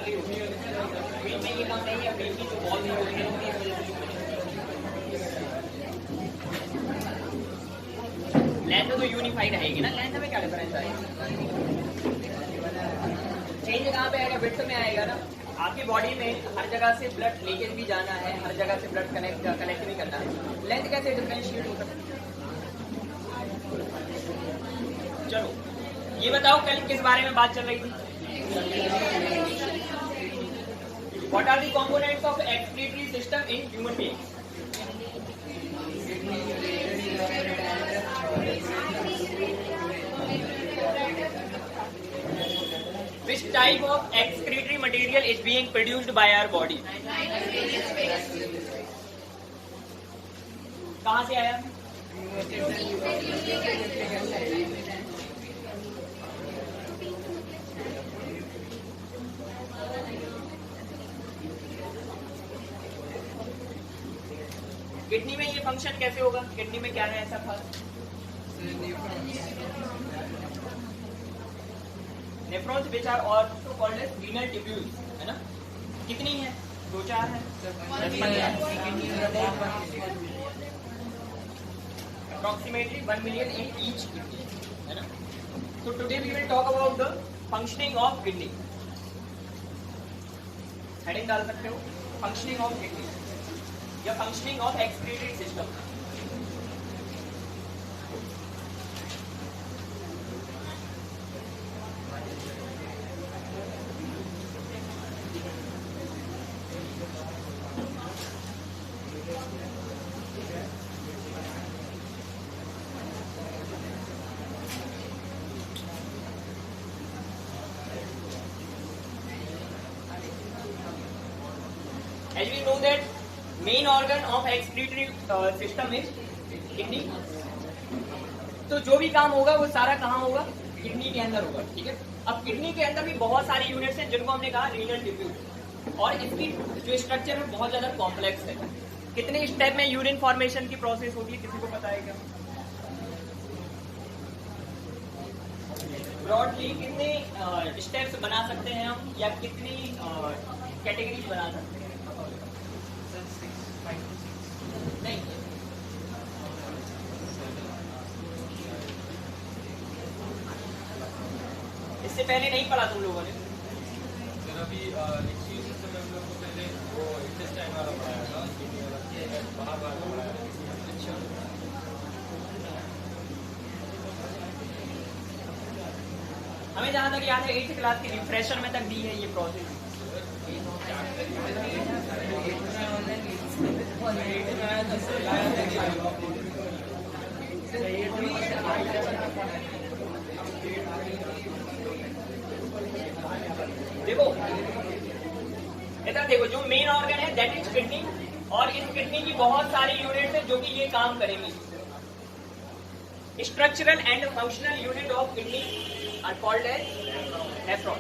रही होगी, वेट में ये काम नहीं है, वेट की जो बॉल नहीं होगी इस वजह से। लेंथ तो यूनिफाइड रहेगी ना, लेंथ में क्या डिफरेंस आएगा? चेंज कहाँ पे आएगा? विड्थ में आएगा ना। आपकी बॉडी में हर जगह से ब्लड लीकेज भी जाना है, हर जगह से ब्लड कनेक्ट भी करना है, लेंथ कैसे डिफरेंशिएट हो सकती है? चलो ये बताओ कल किस बारे में बात चल रही थी? What are the components of excretory system in human being? Which type of excretory material is being produced by our body? कहाँ से आया? किडनी में ये फंक्शन कैसे होगा? किडनी में क्या है ऐसा खास? Nephrons which are also called as renal tubules, है ना? कितनी है? 2-4 है? Approximately 1 million in each kidney, है ना? So today we will talk about the functioning of kidney. Heading डाल सकते हो, functioning of kidney या functioning of excretory system. As we know that main organ of excretory system is kidney. तो जो भी काम होगा वो सारा कहाँ होगा? किडनी के अंदर होगा, ठीक है? अब किडनी के अंदर भी बहुत सारी यूनिट्स हैं जिनको हमने कहा रीनल ट्यूब्यूल, और इसकी जो स्ट्रक्चर है बहुत ज्यादा कॉम्प्लेक्स है। कितने स्टेप में यूरिन फॉर्मेशन की प्रोसेस होती है, किसी को पता है क्या? ब्रॉडली कितने स्टेप्स बना सकते हैं हम, या कितनी कैटेगरीज बना सकते हैं? नहीं, इससे पहले नहीं पढ़ा तुम लोगों ने? अभी सिस्टम में हम लोग को पहले वो इंटेस्टाइन वाला पढ़ाया था, बाहर पढ़ाया। हमें जहाँ तक याद है 8th क्लास की रिफ्रेशर में तक दी है ये प्रोसेस। देखो इधर देखो, जो मेन ऑर्गन है दैट इज किडनी, और इस किडनी की बहुत सारी यूनिट है जो कि ये काम करेंगी। Structural and functional unit of kidney are called as nephron.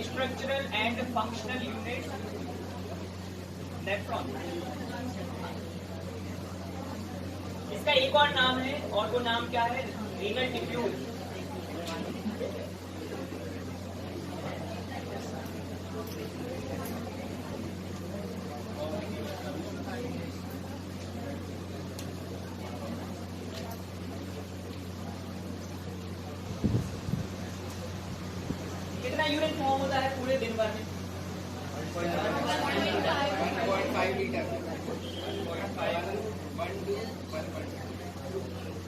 Structural and functional unit nephron. इसका एक और नाम है, और वो नाम क्या है? Renal tubule. कितना यूरिन फॉर्म होता है पूरे दिन भर में? 1.5 लीटर।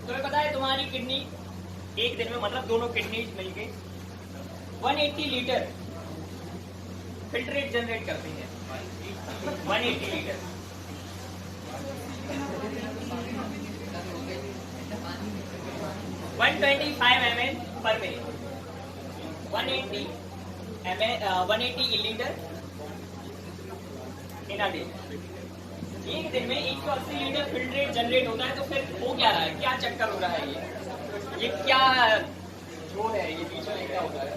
तुम्हें पता है तुम्हारी किडनी एक दिन में, मतलब दोनों किडनी मिलके 180 लीटर फिल्ट्रेट जनरेट करती है। 180 लीटर। ml पर minute. 180 litre in a day. एक दिन में 180 लीटर फिल्ट्रेट जनरेट होता है, तो फिर हो क्या रहा है? क्या चक्कर हो रहा है? ये क्या जो है, ये बीच में क्या होता है?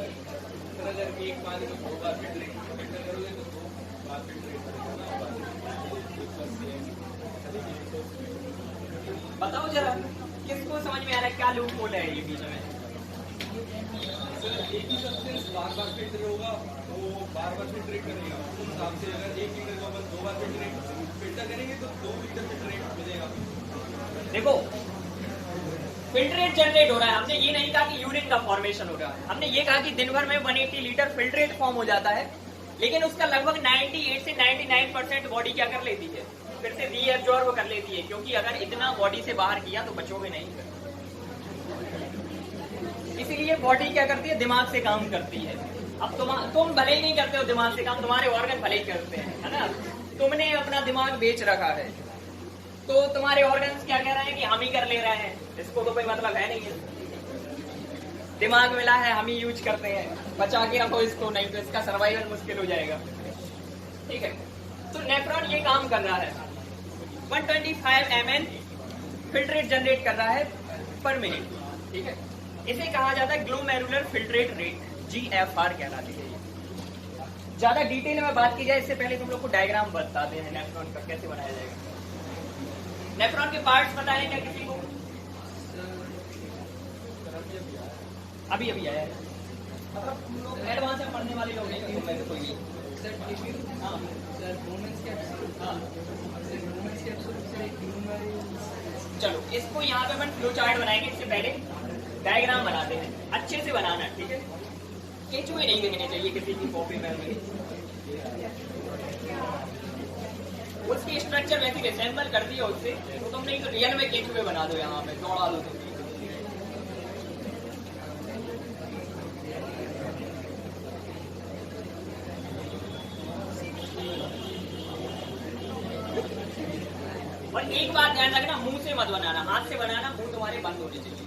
अगर एक पानी में 2 बार फिल्टर करोगे तो 2 बार फिल्टर बताओ जरा, किसको समझ में आ रहा है क्या लूप होल है ये बीच में? सर एक ही सब्सटेंस बार बार फिल्टर होगा, वो बार बार फिल्ट्रेट करेगा। उस हिसाब से अगर 1 लीटर को अपन 2 बार फिल्टर करेंगे तो 2 लीटर फिल्ट्रेट मिलेगा। देखो फिल्ट्रेट जनरेट हो रहा है, हमने ये नहीं कहा कि यूरिन का फॉर्मेशन हो रहा है, हमने ये कहा कि दिन भर में 180 लीटर फिल्ट्रेट फॉर्म हो जाता है, लेकिन उसका लगभग 98 से 99% बॉडी क्या कर लेती है, फिर से रीअब्जॉर्ब कर लेती है, क्योंकि अगर इतना बॉडी से बाहर किया तो बचोगे नहीं। इसीलिए बॉडी क्या करती है, दिमाग से काम करती है। अब तुम भले ही नहीं करते हो दिमाग से काम, तुम्हारे ऑर्गन भले ही करते हैं, है ना। तुमने अपना दिमाग बेच रखा है, तो तुम्हारे ऑर्गन्स क्या कह रहे हैं कि हम ही कर ले रहे हैं, इसको तो कोई मतलब है नहीं है। दिमाग मिला है, हम ही यूज करते हैं, बचा के रखो इसको, नहीं तो इसका सर्वाइवल मुश्किल हो जाएगा। ठीक है, तो नेफ्रॉन ये काम कर रहा है, 125 ml फिल्ट्रेट जनरेट कर रहा है पर मिनट। ठीक है, इसे कहा जाता है ग्लोमेरुलर फिल्ट्रेट रेट, GFR कहलाती है। ज्यादा डिटेल में बात की जाए इससे पहले तुम लोग को डायग्राम बताते हैं नेफ्रॉन का कैसे बनाया जाएगा। नेफ्रॉन के पार्ट्स पता है क्या किसी को? अभी अभी आया है, मतलब तुम लोग एडवांस में पढ़ने वाले लोग नहीं हो मेरे को ये। चलो इसको यहाँ पे अपन फ्लो चार्ट बनाएंगे, इससे पहले डायग्राम बनाते हैं, अच्छे से बनाना, ठीक है। केंचुए नहीं दिखने चाहिए किसी की कॉपी में। उसकी स्ट्रक्चर वैसे रिसेंबल कर दिया उससे, तो तुम नहीं तो रियल में केंचुए बना दो, यहाँ पे दौड़ा दो तुम। और एक बात ध्यान रखना, मुंह से मत बनाना, हाथ से बनाना, मुंह तुम्हारे बंद होने चाहिए।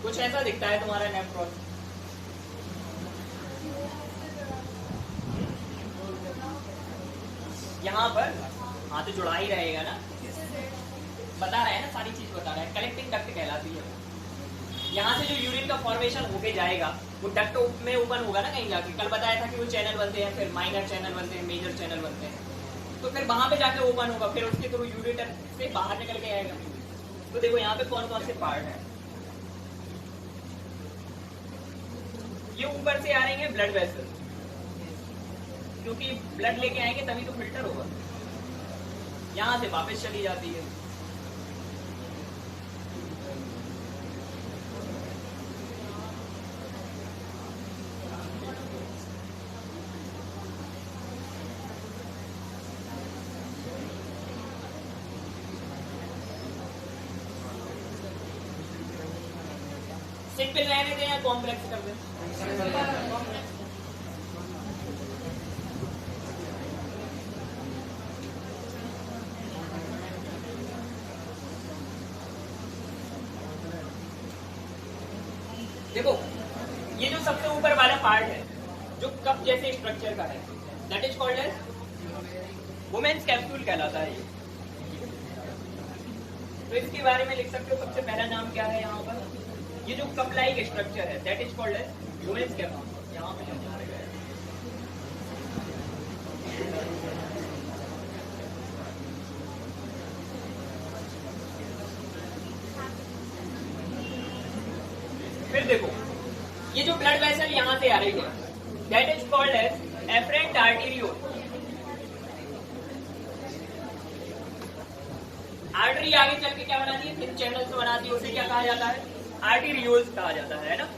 कुछ ऐसा दिखता है तुम्हारा नेफ्रॉन। यहाँ पर हाँ तो जुड़ा ही रहेगा ना, बता रहे हैं ना, सारी चीज बता रहा है। कलेक्टिंग डक्ट कहलाती है। यहाँ से जो यूरिन का फॉर्मेशन होके जाएगा वो डक्ट में ओपन होगा ना कहीं जाके। कल बताया था कि वो चैनल बनते हैं, फिर माइनर चैनल बनते हैं, मेजर चैनल बनते हैं, तो फिर वहां पे जाके ओपन होगा, फिर उसके थ्रू यूरिटर से बाहर निकल के आएगा। तो देखो यहाँ पे कौन कौन से पार्ट है। ये ऊपर से आ रही है ब्लड वेसल, क्योंकि ब्लड लेके आएंगे तभी तो फिल्टर होगा। यहां से वापस चली जाती है। सिंपल रहने दें या कॉम्प्लेक्स कर दें? देखो ये जो सबसे ऊपर वाला पार्ट है जो कप जैसे स्ट्रक्चर का है, that is called as Bowman's capsule कहलाता है ये। तो इसके बारे में लिख सकते हो। सबसे पहला नाम क्या है यहाँ पर, ये जो कप लाइक स्ट्रक्चर है that is called as Bowman's capsule. यहाँ पे फिर देखो ये जो ब्लड वेसल यहां से आ रही है that is called as efferent arteriole. Artery आगे चल के क्या बनाती है, थिन चैनल से बनाती है, उसे क्या कहा जाता है, आर्टेरियोल्स कहा जाता है ना।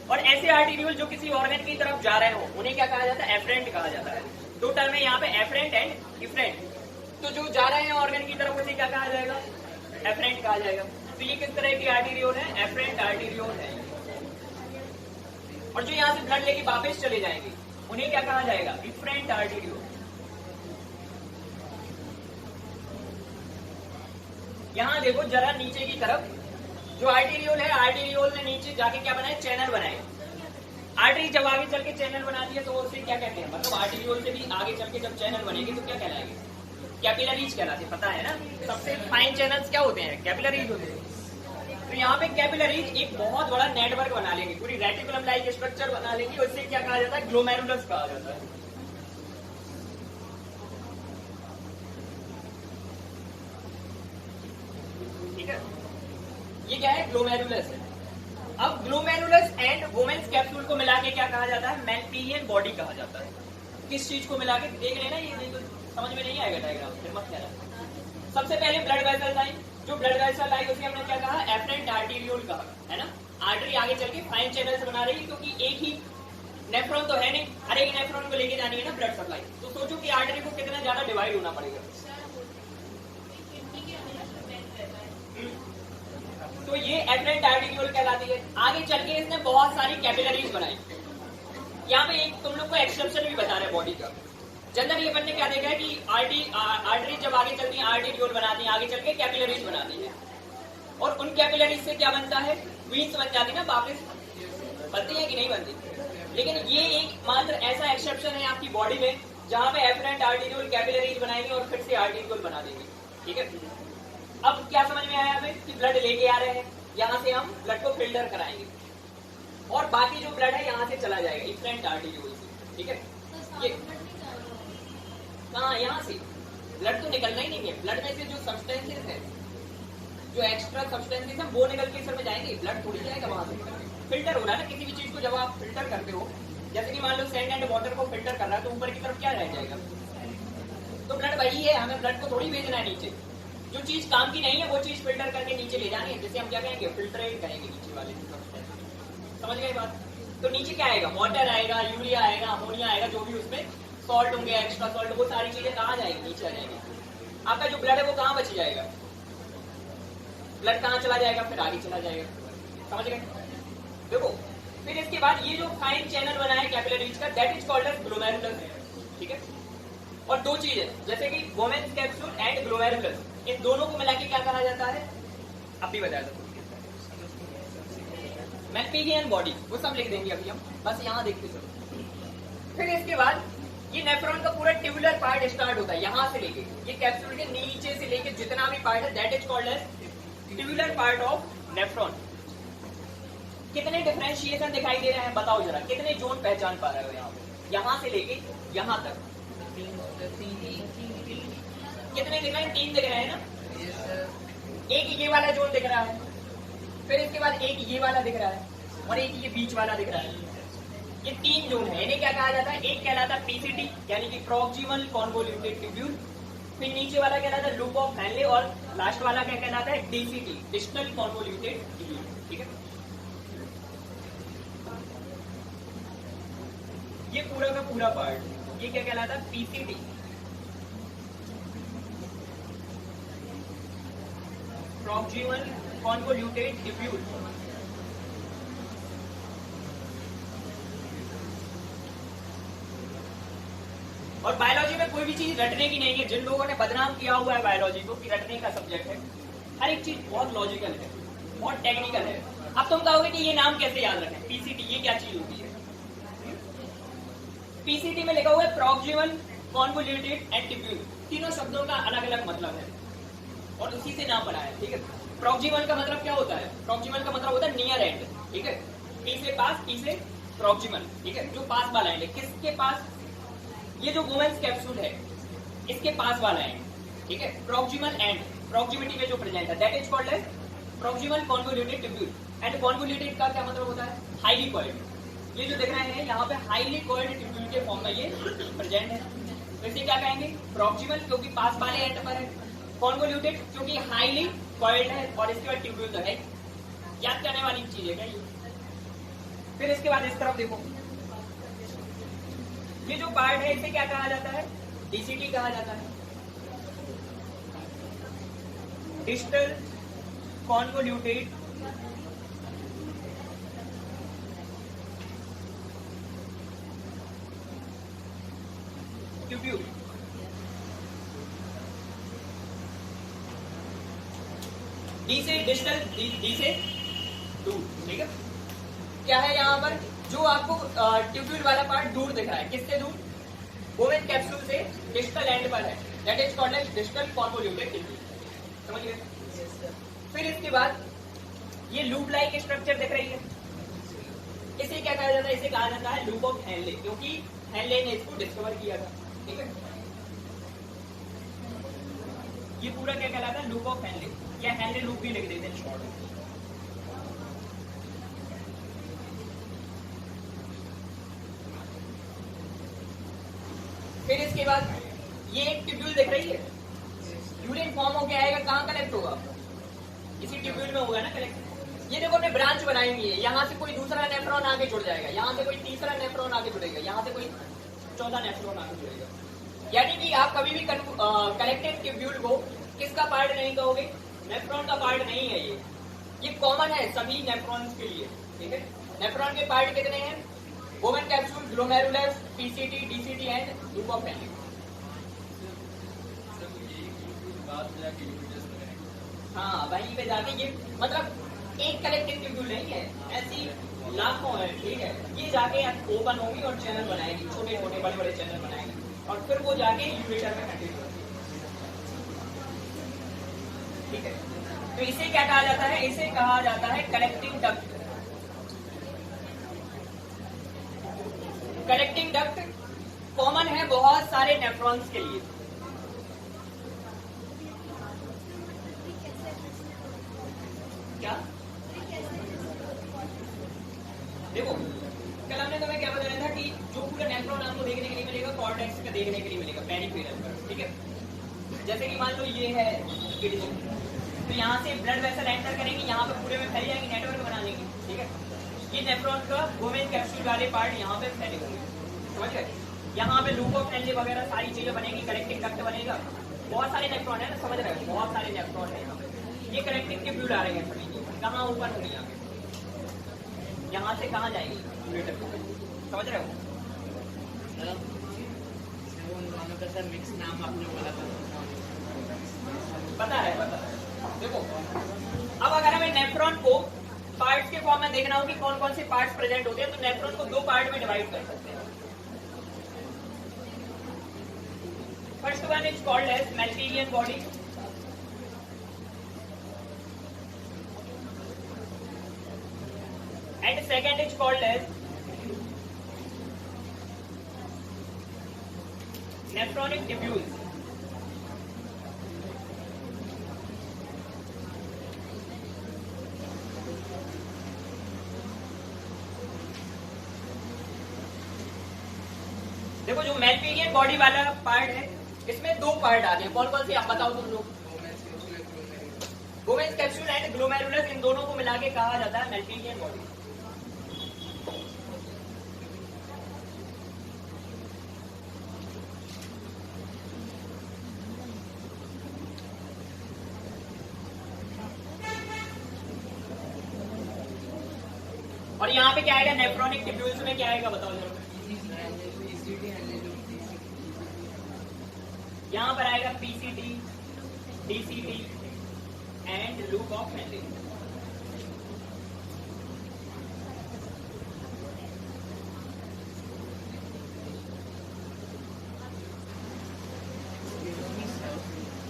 और ऐसे आर्टेरियोल जो किसी ऑर्गन की तरफ जा रहे हो उन्हें क्या कहा जाता है, एफरेंट कहा जाता है। दो टर्म है यहाँ पे, एफरेंट एंड इफरेंट। तो जो जा रहे हैं ऑर्गन की तरफ उसे क्या कहा जाएगा, एफरेंट कहा जाएगा। तो ये किस तरह की आर्टेरियोल है, एफरेंट आर्टेरियोल है। और जो यहाँ से ब्लड लेके वापस चले जाएंगे उन्हें क्या कहा जाएगा, इफरेंट आर्टेरियोल। यहाँ देखो जरा नीचे की तरफ जो आर्टेरियोल है, आर्टेरियोल ने नीचे जाके क्या बनाया, चैनल बनाए। आर्टरी जब आगे चल के चैनल बनाती है तो उसे क्या कहते हैं, मतलब आर्टेरियोल से भी आगे चल के जब चैनल बनेगी तो क्या कहलाएंगे, कैपिलरीज कहलाते, पता है ना। सबसे फाइन चैनल्स क्या होते हैं, कैपिलरीज होते हैं। तो यहाँ पे कैपिलरीज एक बहुत बड़ा नेटवर्क बना लेंगे, पूरी रेटिकुलम लाइक स्ट्रक्चर बना लेंगी, उससे क्या कहा जाता है, ग्लोमेरुलस कहा जाता है। ठीक है, ये क्या है, ग्लोमेरुलस है। अब ग्लोमेरुलस एंड वुमेन्स कैप्सूल को मिला के क्या कहा जाता है, मैल्पिहियन बॉडी कहा जाता है। किस चीज को मिला के, देख लेना, ये नहीं तो समझ में नहीं आएगा डायग्राम, फिर मत कहना। सबसे पहले ब्लड वेसल आई, जो ब्लड वेसल आई उसे हमने क्या कहा, एफरेंट आर्टेरियोल कहा, है ना। आर्टरी आगे चल के फाइन चैनल से बना रही है क्योंकि एक ही नेफ्रॉन तो है नहीं, हर एक नेफ्रॉन को लेके जानी है ना ब्लड सप्लाई। तो सोचो कि आर्टरी को कितना ज्यादा डिवाइड होना पड़ेगा। तो ये एफरेंट आर्टेरियोल कहलाती है। आगे चल के इसने बहुत सारी कैपिलरीज बनाई। यहाँ पे एक तुम लोग को एक्सेप्शन भी बता रहे बॉडी का। जनरल ये बनने क्या देखा है कि आर्टरी जब आगे चलती है आर्टेरियोल बनाती है, आगे चल के कैपिलरीज बनाती है, और उन कैपिलरीज से क्या बनता है, वेन्स बन जाती है ना, वापस बनती है कि नहीं बनती। लेकिन ये एक मात्र ऐसा एक्सेप्शन है आपकी बॉडी में जहाँ पे एफरेंट आर्टेरियोल कैपिलरीज बनाएंगे और फिर से आर्टेरियोल बना देंगे। ठीक है, अब क्या समझ में आया हमें कि ब्लड लेके आ रहे हैं, यहाँ से हम ब्लड को फिल्टर कराएंगे और बाकी जो ब्लड है यहाँ से चला जाएगा इफरेंट आर्टेरियोल से। ठीक है, ये हाँ, यहाँ से ब्लड तो निकलना ही नहीं है। ब्लड में से जो सब्सटेंसेस है, जो एक्स्ट्रा सब्सटेंसेस है, वो निकल के इस में जाएंगे, ब्लड थोड़ी जाएगा वहां से। फिल्टर हो रहा है ना किसी भी चीज को, जब आप फिल्टर करते हो, जैसे कि मान लो सैंड एंड वाटर को फिल्टर कर रहा है तो ऊपर की तरफ क्या रह जाएगा, तो ब्लड वही है, हमें ब्लड को थोड़ी भेजना है नीचे। जो चीज काम की नहीं है वो चीज फिल्टर करके नीचे ले जानी है, जिसे हम क्या कहेंगे, फिल्ट्रेट कहेंगे नीचे वाले। समझ गए बात। तो नीचे क्या आएगा, वाटर आएगा, यूरिया आएगा, अमोनिया आएगा, जो भी उसमें सॉल्ट होंगे, एक्स्ट्रा सॉल्ट, वो सारी चीजें कहाँ जाएगी, नीचे आ जाएगी। आपका जो ब्लड है वो कहाँ बच जाएगा, ब्लड कहाँ चला जाएगा, फिर आगे चला जाएगा। समझ गए। देखो फिर इसके बाद ये जो फाइन चैनल बना है कैपिलरीज का, that is called as glomerulus. ठीक है, और दो चीजें जैसे कि वुमेन्स कैप्सूल एंड ग्लोमेरुलस, इन दोनों को मिला के क्या कहा जाता है, अब भी बताया था, मैल्पिहियन बॉडी, वो सब लिख देंगे अभी हम, बस यहाँ देखते चलो। फिर इसके बाद ये नेफ्रॉन का पूरा ट्यूबुलर पार्ट स्टार्ट होता है, यहाँ से लेके ये कैप्सूल के नीचे से लेके जितना भी पार्ट है that is called as tubular part of nephron. कितने डिफरेंशिएशन दिखाई दे रहे हैं बताओ जरा, कितने जोन पहचान पा रहे हो यहाँ पे, यहाँ से लेके यहाँ तक कितने दिख रहे हैं, 3 दिख रहे हैं ना। एक ये वाला जोन दिख रहा है, फिर इसके बाद एक ये वाला दिख रहा है, और एक ये बीच वाला दिख रहा है। ये 3 जोन है, इन्हें क्या कहा जाता है, एक कहलाता है पीसीटी यानी कि प्रॉक्सिमल कॉन्वोल्यूटेड ट्यूब्यूल, फिर नीचे वाला कहलाता है लूप ऑफ हैनले, और लास्ट वाला क्या कहलाता है, डीसीटी डिस्टल कॉन्वोल्यूटेड ट्यूब्यूल। ठीक है, ये पूरा का पूरा पार्ट ये क्या कहलाता है, पीसीटी प्रॉक्सिमल कॉन्वोल्यूटेड ट्यूब्यूल। और बायोलॉजी में कोई भी चीज रटने की नहीं है। जिन लोगों ने बदनाम किया हुआ है बायोलॉजी को कि रटने का सब्जेक्ट है, हर एक चीज बहुत लॉजिकल है, बहुत टेक्निकल है। अब तुम कहोगे कि ये नाम कैसे याद रखें, पीसीटी, ये क्या चीज होती है। पीसीटी में लिखा हुआ है प्रॉक्सिमल कॉन्वोल्यूटेड एंड ट्यूब्यूल, तीनों शब्दों का अलग अलग मतलब है और उसी से नाम बना है। ठीक है, प्रॉक्सिमल का मतलब क्या होता है, प्रॉक्सिमल का मतलब होता है नियर एंड। ठीक है, पी से पास, पी से प्रॉक्सिमल। ठीक है, जो पास वाला एंड है, किसके पास, ये जो वुमेन्स कैप्सूल है इसके पास वाला एंड। ठीक है, प्रॉक्सिमल एंड, प्रॉक्सिमिटी में जो प्रेजेंट है that is called as proximal convoluted tubule. And convoluted का क्या मतलब होता है? Highly coiled. ये जो दिख रहे हैं यहाँ पे हाईली कॉइल्ड ट्यूब्यूल के फॉर्म में ये प्रेजेंट है। तो इसे क्या कहेंगे? प्रॉक्सिमल, क्योंकि पास वाले एंड पर है। कॉन्वोल्यूटेड क्योंकि हाईली कॉइल्ड है, और इसके बाद ट्यूब्यूल तो है। याद करने वाली चीज है क्या ये? फिर इसके बाद इस तरफ देखो, ये जो पार्ट है इसे क्या कहा जाता है? डीसीटी कहा जाता है, डिस्टल कॉन्वोल्यूटेड ट्यूब्यूल। डी से डिस्टल, डी से दूर, ठीक है। क्या है यहाँ पर? जो आपको ट्यूब्यूल वाला पार्ट दूर दिख रहा है, किससे दूर? बोवेन कैप्सूल से डिस्टल एंड पर है, that is called as distal convoluted tubule. समझ गए? फिर इसके बाद ये लूप लाइक स्ट्रक्चर दिख रही है, इसे क्या कहा जाता है? इसे कहा जाता है लूप ऑफ हेनले, क्योंकि हेनले ने इसको डिस्कवर किया था, ठीक है। ये पूरा क्या कहलाता है? लूप ऑफ हेनले, या हेनले लूप भी लिख देते हैं शॉर्ट में। फिर इसके बाद ये एक ट्यूब्यूल दिख रही है, यूरिन फॉर्म होके आएगा, कहाँ कलेक्ट होगा? इसी ट्यूब्यूल में होगा ना कलेक्ट। ये देखो, हमने ब्रांच बनाई हुई है, यहाँ से कोई दूसरा नेफ्रॉन आगे जुड़ जाएगा, यहाँ से कोई तीसरा नेफ्रॉन आगे जुड़ेगा, यहाँ से कोई चौथा नेफ्रॉन आगे जुड़ेगा। यानी कि आप कभी भी कलेक्टिव ट्यूब्यूल को किसका पार्ट नहीं कहोगे? नेफ्रॉन का पार्ट नहीं है ये कॉमन है सभी नेफ्रॉन्स के लिए, ठीक है। नेफ्रॉन के पार्ट कितने हैं? Bowen capsule, glomerulus, PCT, DCT and loop of Henle. हाँ, वहीं पे जाके ये मतलब एक कलेक्टिव ट्यूब्यूल नहीं है, ऐसी लाखों है, ठीक है। ये जाके ओपन होगी और चैनल बनाएगी, छोटे छोटे बड़े बड़े चैनल बनाएगी, और फिर वो जाके यूरेटर में कंटिन्यू होगी, ठीक है। तो इसे क्या कहा जाता है? इसे कहा जाता है collecting duct. Collecting duct common है बहुत सारे नेफ्रॉन्स के लिए। क्या? देखो, कल हमने तुम्हें क्या बताया था कि जो पूरा नेफ्रॉन आपको देखने के लिए मिलेगा, कॉर्टेक्स का देखने के लिए मिलेगा, पेरिफेरल पर, ठीक है। जैसे कि मान लो ये है किडनी, तो यहाँ से ब्लड वेसल एंटर करेंगे, यहाँ पे पूरे में फैल जाएंगे, नेटवर्क बना लेंगे, ठीक है। ये नेफ्रॉन का बोवेन कैप्सूल वाले पार्ट यहाँ पे फैले होंगे, समझ गए। यहाँ पे लूप ऑफ हेनले वगैरह सारी चीजें बनेगी, कलेक्टिंग डक्ट बनेगा। बहुत सारे नेफ्रॉन है ना, समझ रहे हो? बहुत सारे नेफ्रॉन है यहाँ पे। ये कलेक्टिंग ट्यूब्यूल आ रहे हैं सभी, कहाँ ऊपर होंगे यहाँ पे, यहाँ से कहाँ जाएंगे? यूरेटर को, समझ रहे हो? सर मिक्स नाम आपने बोला था, पता है, पता है। देखो, अब अगर हमें नेफ्रॉन को पार्ट्स के फॉर्म में देखना हो कि कौन कौन से पार्ट्स प्रेजेंट होते हैं, तो नेफ्रॉन को दो पार्ट में डिवाइड कर सकते हैं। First one is called as Malpighian body, and second is called as nephronic tubules. देखो, जो मैल्पीरियन बॉडी वाला पार्ट है, इसमें दो पार्ट आते हैं। कौन कौन से आप बताओ तुम लोग? बोवेन कैप्सूल एंड ग्लोमेरुलस, इन दोनों को मिला के कहा जाता है मैल्पीरियन बॉडी। और यहाँ पे क्या आएगा? नेफ्रॉनिक ट्यूब्यूल्स में क्या आएगा बताओ जरा। यहाँ पर आएगा PCT, DCT and loop of Henle.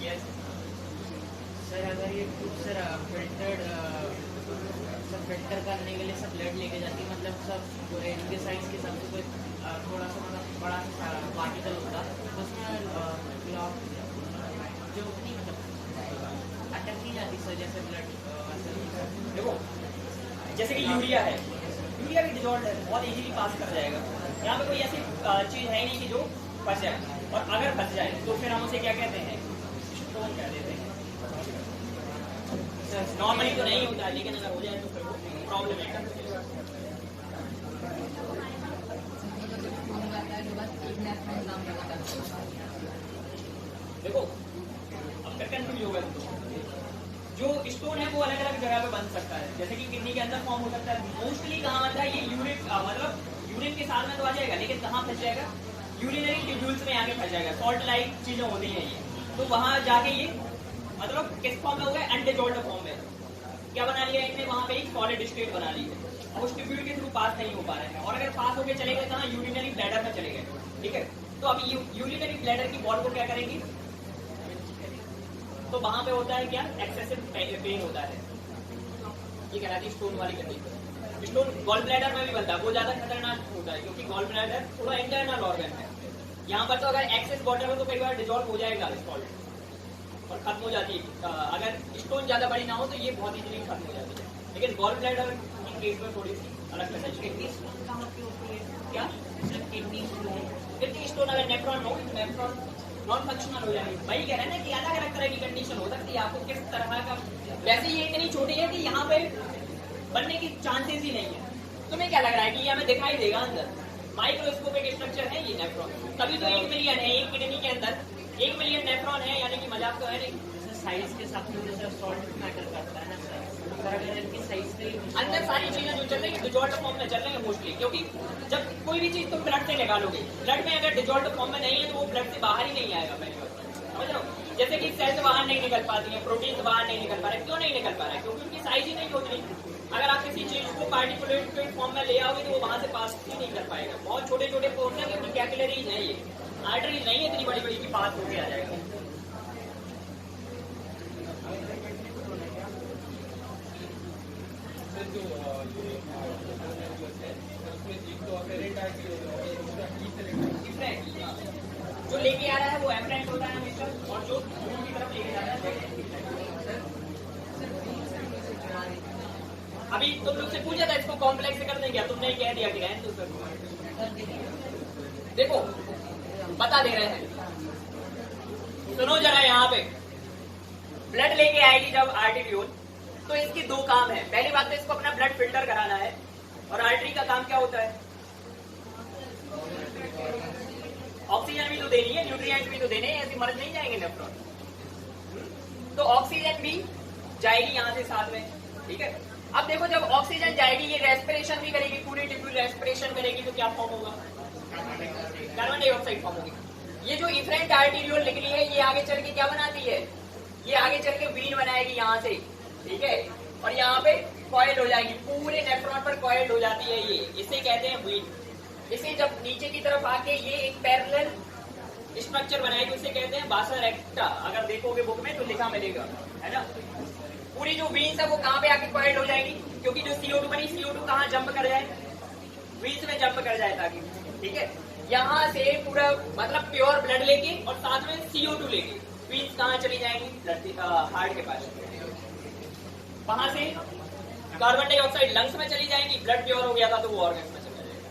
Yes sir, अगर ये सर फिल्टर करने के लिए सब ब्लड लेके जाती, मतलब सब इनके साइज के हिसाब से कोई थोड़ा सा मतलब बड़ा सा पार्टिकल होता, उसमें ब्लॉक जो नहीं मतलब अटक नहीं जाती सर, जैसे ब्लड। देखो, जैसे कि यूरिया है, यूरिया भी डिजॉल्व है, बहुत इजीली पास कर जाएगा। यहाँ पे कोई ऐसी चीज है नहीं कि जो फंस जाए, और अगर फंस जाए तो फिर हम उसे क्या कहते हैं, स्टोन कह देते हैं। नॉर्मली तो नहीं होता है, लेकिन अगर हो जाए तो फिर वो प्रॉब्लम है। देखो अब फिर कंफ्यूज होगा, जो स्टोन है वो अलग अलग जगह पे बन सकता है, जैसे कि किडनी के अंदर फॉर्म हो सकता है। मोस्टली कहाँ बनता है ये, यूरिन मतलब यूरिन के साथ में तो आ जाएगा, लेकिन कहाँ फंस जाएगा, यूरिनरी ट्यूब्यूल्स में आके फंस जाएगा। सॉल्ट लाइक चीजें होती हैं ये, तो वहां जाके ये मतलब किस फॉर्म में हो गया, अनडिजॉल्व्ड फॉर्म में। क्या बना लिया इनने, वहां पे एक सॉलिड स्टेट बना ली है, अब उस ट्यूब्यूल के थ्रू पास नहीं हो पा रहे हैं, और अगर पास होके चले गए कहाँ, यूरिनरी ब्लैडर में चले गए, ठीक है। तो अब यूरिनरी ब्लैडर की वॉल को क्या करेंगी, तो वहां पे होता है क्या, एक्सेसिव पेन होता है, ये कहलाती है स्टोन वाली कंडीशन। स्टोन गॉल ब्लैडर में भी बनता है, वो ज्यादा खतरनाक होता है, क्योंकि गॉल ब्लैडर थोड़ा इंटरनल ऑर्गन है। यहाँ पर तो अगर एक्सेस वाटर हो तो कई बार डिजॉल्व हो जाएगा सॉल्ट और खत्म हो जाती है। अगर स्टोन ज्यादा बड़ी ना हो तो ये बहुत इजीली खत्म हो जाती है, लेकिन गॉल ब्लैडर की केस में थोड़ी सी अलग किडनी स्टोन कहाँ पे होती है, क्या किडनी स्टोन अगर नेफ्रॉन हो, नेफ्रॉन नॉन फंक्शनल हो जाएगी। वही कह रहे हैं ना कि अलग अलग तरह की कंडीशन हो सकती है, आपको किस तरह का। वैसे ये इतनी छोटी है कि यहाँ पे बनने की चांसेस ही नहीं है। तुम्हें क्या लग रहा है कि ये हमें दिखाई देगा अंदर, माइक्रोस्कोपिक स्ट्रक्चर है ये नेफ्रॉन, तभी तो 1 मिलियन है, एक किडनी के अंदर 1 मिलियन नेफ्रॉन है, यानी कि मजाक तो है नहीं। साइज के साथ में जैसे सॉल्ट मैटर करता है ना सर, अगर इनकी साइज से अंदर सारी चीजें जो चल रही है डिजॉल्व फॉर्म में चल रही है मोस्टली, क्योंकि जब कोई भी चीज तुम ब्लड से निकालोगे, ब्लड में अगर डिजॉल्व फॉर्म में नहीं है तो वो ब्लड से बाहर ही नहीं आएगा। पहली बात समझ रहे हो, जैसे कि सेल्स बाहर नहीं निकल पाती है, प्रोटीन बाहर नहीं निकल पा रहे, क्यों नहीं निकल पा रहे, क्योंकि उनकी साइज ही नहीं होती। अगर आप किसी चीज को पार्टिकुलेट फॉर्म में ले आओगे तो वो वहां से पास ही नहीं कर पाएगा। बहुत छोटे छोटे पोर्स है, क्योंकि कैपिलरीज है, ये आर्टरीज नहीं है इतनी बड़ी बड़ी की पास होके आ जाएगा। जो लेके आ रहा है वो एफरेंट होता है हमेशा, और जो दूर की तरफ लेके जा रहा है वो अभी तुम लोग से पूछा था इसको कॉम्प्लेक्स कर दें क्या, तुमने कह दिया कि रहने दो सर। देखो बता दे रहे हैं, सुनो जरा, यहाँ पे ब्लड लेके आएगी जब आर्टेरियोल, तो इसकी 2 काम है। पहली बात तो इसको अपना ब्लड फिल्टर कराना है, और आर्टरी का काम क्या होता है, ऑक्सीजन भी तो देनी है, न्यूट्रिएंट्स भी तो देने हैं, ऐसे मर नहीं जाएंगे नेफ्रॉन। तो ऑक्सीजन भी जाएगी यहाँ से साथ में, ठीक है। अब देखो जब ऑक्सीजन जाएगी ये रेस्पिरेशन भी करेगी, पूरी ट्यूब्यूल रेस्पिरेशन करेगी, तो क्या फॉर्म होगा, कार्बन डाइऑक्साइड फॉर्म होगी। ये जो इफरेंट आर्टेरियोल निकली है ये आगे चल के क्या बनाती है, ये आगे चल के वीन बनाएगी यहाँ से, ठीक है, और यहाँ पे कॉइल हो जाएगी, पूरे नेफ्रॉन पर कॉइल हो जाती है ये, इसे कहते हैं वीन। इसे जब नीचे की तरफ आके ये एक पैरेलल स्ट्रक्चर बनाएगी, उसे कहते हैं बासा रेक्टा। अगर देखोगे बुक में तो लिखा मिलेगा, है ना। पूरी जो वीन्स है वो कहाँ पे आके कॉइल हो जाएगी, क्योंकि जो CO2 बनी, CO2 कहाँ जंप कर जाए, वीन्स में जंप कर जाए ताकि, ठीक है। यहाँ से पूरा मतलब प्योर ब्लड लेके और साथ में CO2 लेके वीन्स कहाँ चली जाएंगी, हार्ट के पास। वहां से कार्बन डाइऑक्साइड लंग्स में चली जाएंगी, ब्लड प्योर हो गया था तो वो ऑर्गन्स में चला जाएगा।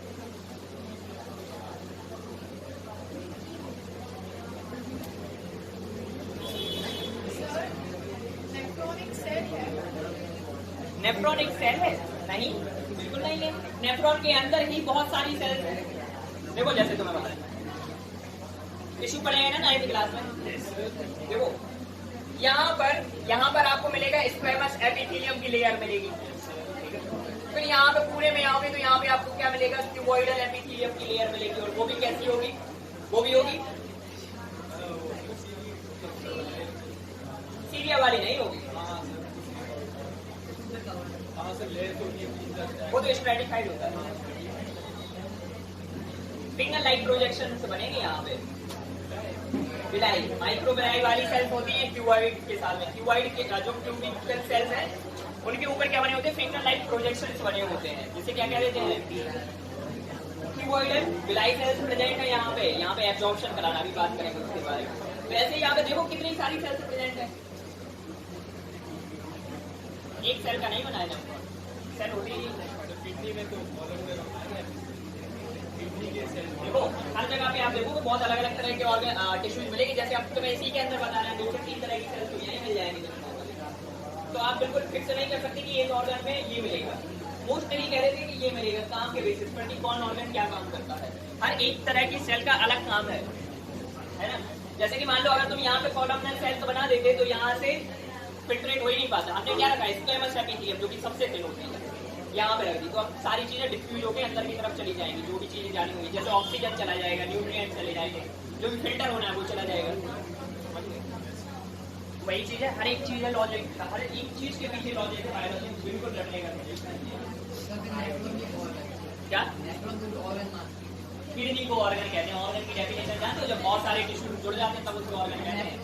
नेफ्रॉन एक सेल है? नहीं, बिल्कुल नहीं है। नेफ्रॉन के अंदर ही बहुत सारी सेल्स हैं। देखो जैसे तुम्हें बताया, टिश्यू पढ़ेंगे ना 9th क्लास में, देखो यहाँ पर आपको मिलेगा स्क्वेमस एपिथेलियम की लेयर मिलेगी, फिर यहाँ पे पूरे में आओगे तो यहाँ पे आपको क्या मिलेगा, क्यूबॉइडल एपिथेलियम की लेयर मिलेगी, और वो भी कैसी होगी, वो भी होगी सीरिया वाली नहीं होगी, वो तो स्ट्रेटिफाइड होता है। फिंगर लाइक प्रोजेक्शन बनेंगे यहाँ पे। बिलाई, माइक्रो बिलाई वाली सेल्स होती है क्यूबॉइड के साथ में। क्यूबॉइड के जो क्यूबिकल सेल्स हैं उनके ऊपर क्या बने होते हैं, फिंगर लाइक प्रोजेक्शंस बने होते हैं, जिसे क्या कह देते हैं, क्यूबॉइडल बिलाई सेल्स प्रेजेंट है यहाँ पे एब्जॉर्प्शन कराना, अभी बात करेंगे उसके बारे में। वैसे यहाँ पे देखो कितनी सारी सेल्स प्रेजेंट है, एक सेल का नहीं बनाया नेफ्रॉन, सेल होती ही नहीं। तो किडनी में तो ऑर्गन में होता है किडनी के सेल देखो हर जगह पे आप देखो तो बहुत अलग अलग तरह के ऑर्गन टिश्यूज मिलेंगे। जैसे आप तुम्हें इसी के अंदर बता रहे हैं 2 से 3 तरह की सेल्स तो यही मिल जाएंगी। तो आप बिल्कुल फिक्स नहीं कर सकते कि इस ऑर्गन में ये मिलेगा। मोस्टली कह रहे थे कि ये मिलेगा काम के बेसिस पर कि कौन ऑर्गन क्या काम करता है। हर एक तरह की सेल का अलग काम है ना। जैसे कि मान लो अगर तुम यहाँ पे कॉलमनर सेल्स बना देते तो यहाँ से फिल्ट्रेट हो ही नहीं पाता। हमने क्या रखा है स्क्वेमस एपिथेलियम जो कि सबसे थिन होती है, यहाँ पे रख दी तो अब सारी चीजें डिफ्यूज होकर अंदर की तरफ चली जाएंगी। जो भी चीजें जानी होंगी जैसे ऑक्सीजन चला जाएगा, न्यूट्रिएंट चले जाएंगे, जो भी फिल्टर होना है वो चला जाएगा। वही चीज है, हर एक चीज है लॉजिक, हर एक चीज के पीछे लॉजिक है। बिल्कुल रखने का क्या किडनी को ऑर्गन कहते हैं। ऑर्गन की डेफिनेशन जानते हो? जब बहुत सारे टिश्यू जुड़ जाते हैं तब उसको ऑर्गन कहते हैं।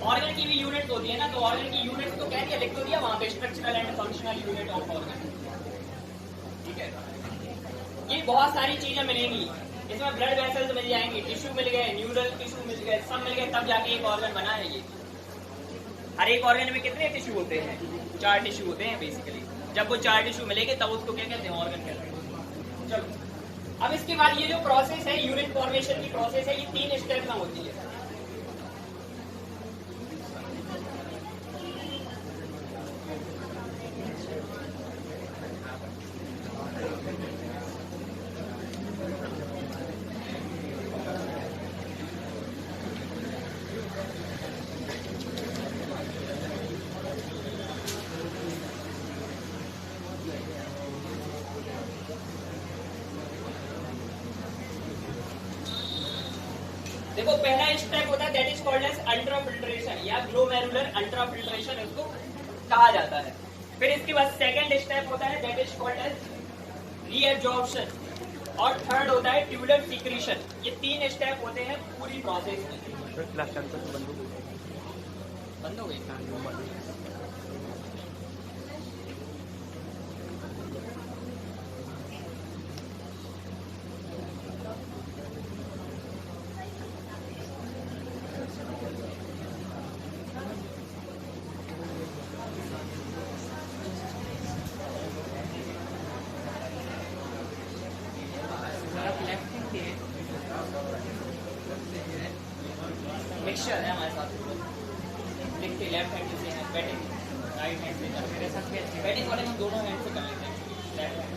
ऑर्गन की भी यूनिट होती है ना, तो ऑर्गन की यूनिट तो कह दिया, लिख तो दिया वहां पे structural and functional unit of organ. ठीक है, ये बहुत सारी चीजें मिलेंगी इसमें। ब्लड वेसल्स मिल जाएंगे, टिश्यू मिल गए, न्यूरल टिश्यू मिल गए, सब मिल गए, तब जाके एक ऑर्गन बना है ये। हर एक ऑर्गन में कितने टिश्यू होते हैं? 4 टिश्यू होते हैं बेसिकली। जब वो 4 टिश्यू मिलेंगे तब उसको क्या कहते हैं? ऑर्गन कहते हैं। चलो अब इसके बाद ये जो प्रोसेस है यूनिट फॉर्मेशन की प्रोसेस है, ये 3 स्टेप में होती है। देखो पहला स्टेप होता है that is called as ultrafiltration या ग्लोमेरुलर अल्ट्राफिल्ट्रेशन इसको कहा जाता है। फिर इसके बाद सेकंड स्टेप होता है that is called as reabsorption और थर्ड होता है ट्यूबुलर सीक्रेशन। ये 3 स्टेप होते हैं पूरी प्रोसेस में। बंद हो गई। मिक्सचर है हमारे साथ, लिखते लेफ्ट हैंड से है, बैटिंग राइट हैंड से कर मेरे साथ बैटिंग वाले हम दोनों हैंड से कर लेते हैं। लेफ्ट हैंड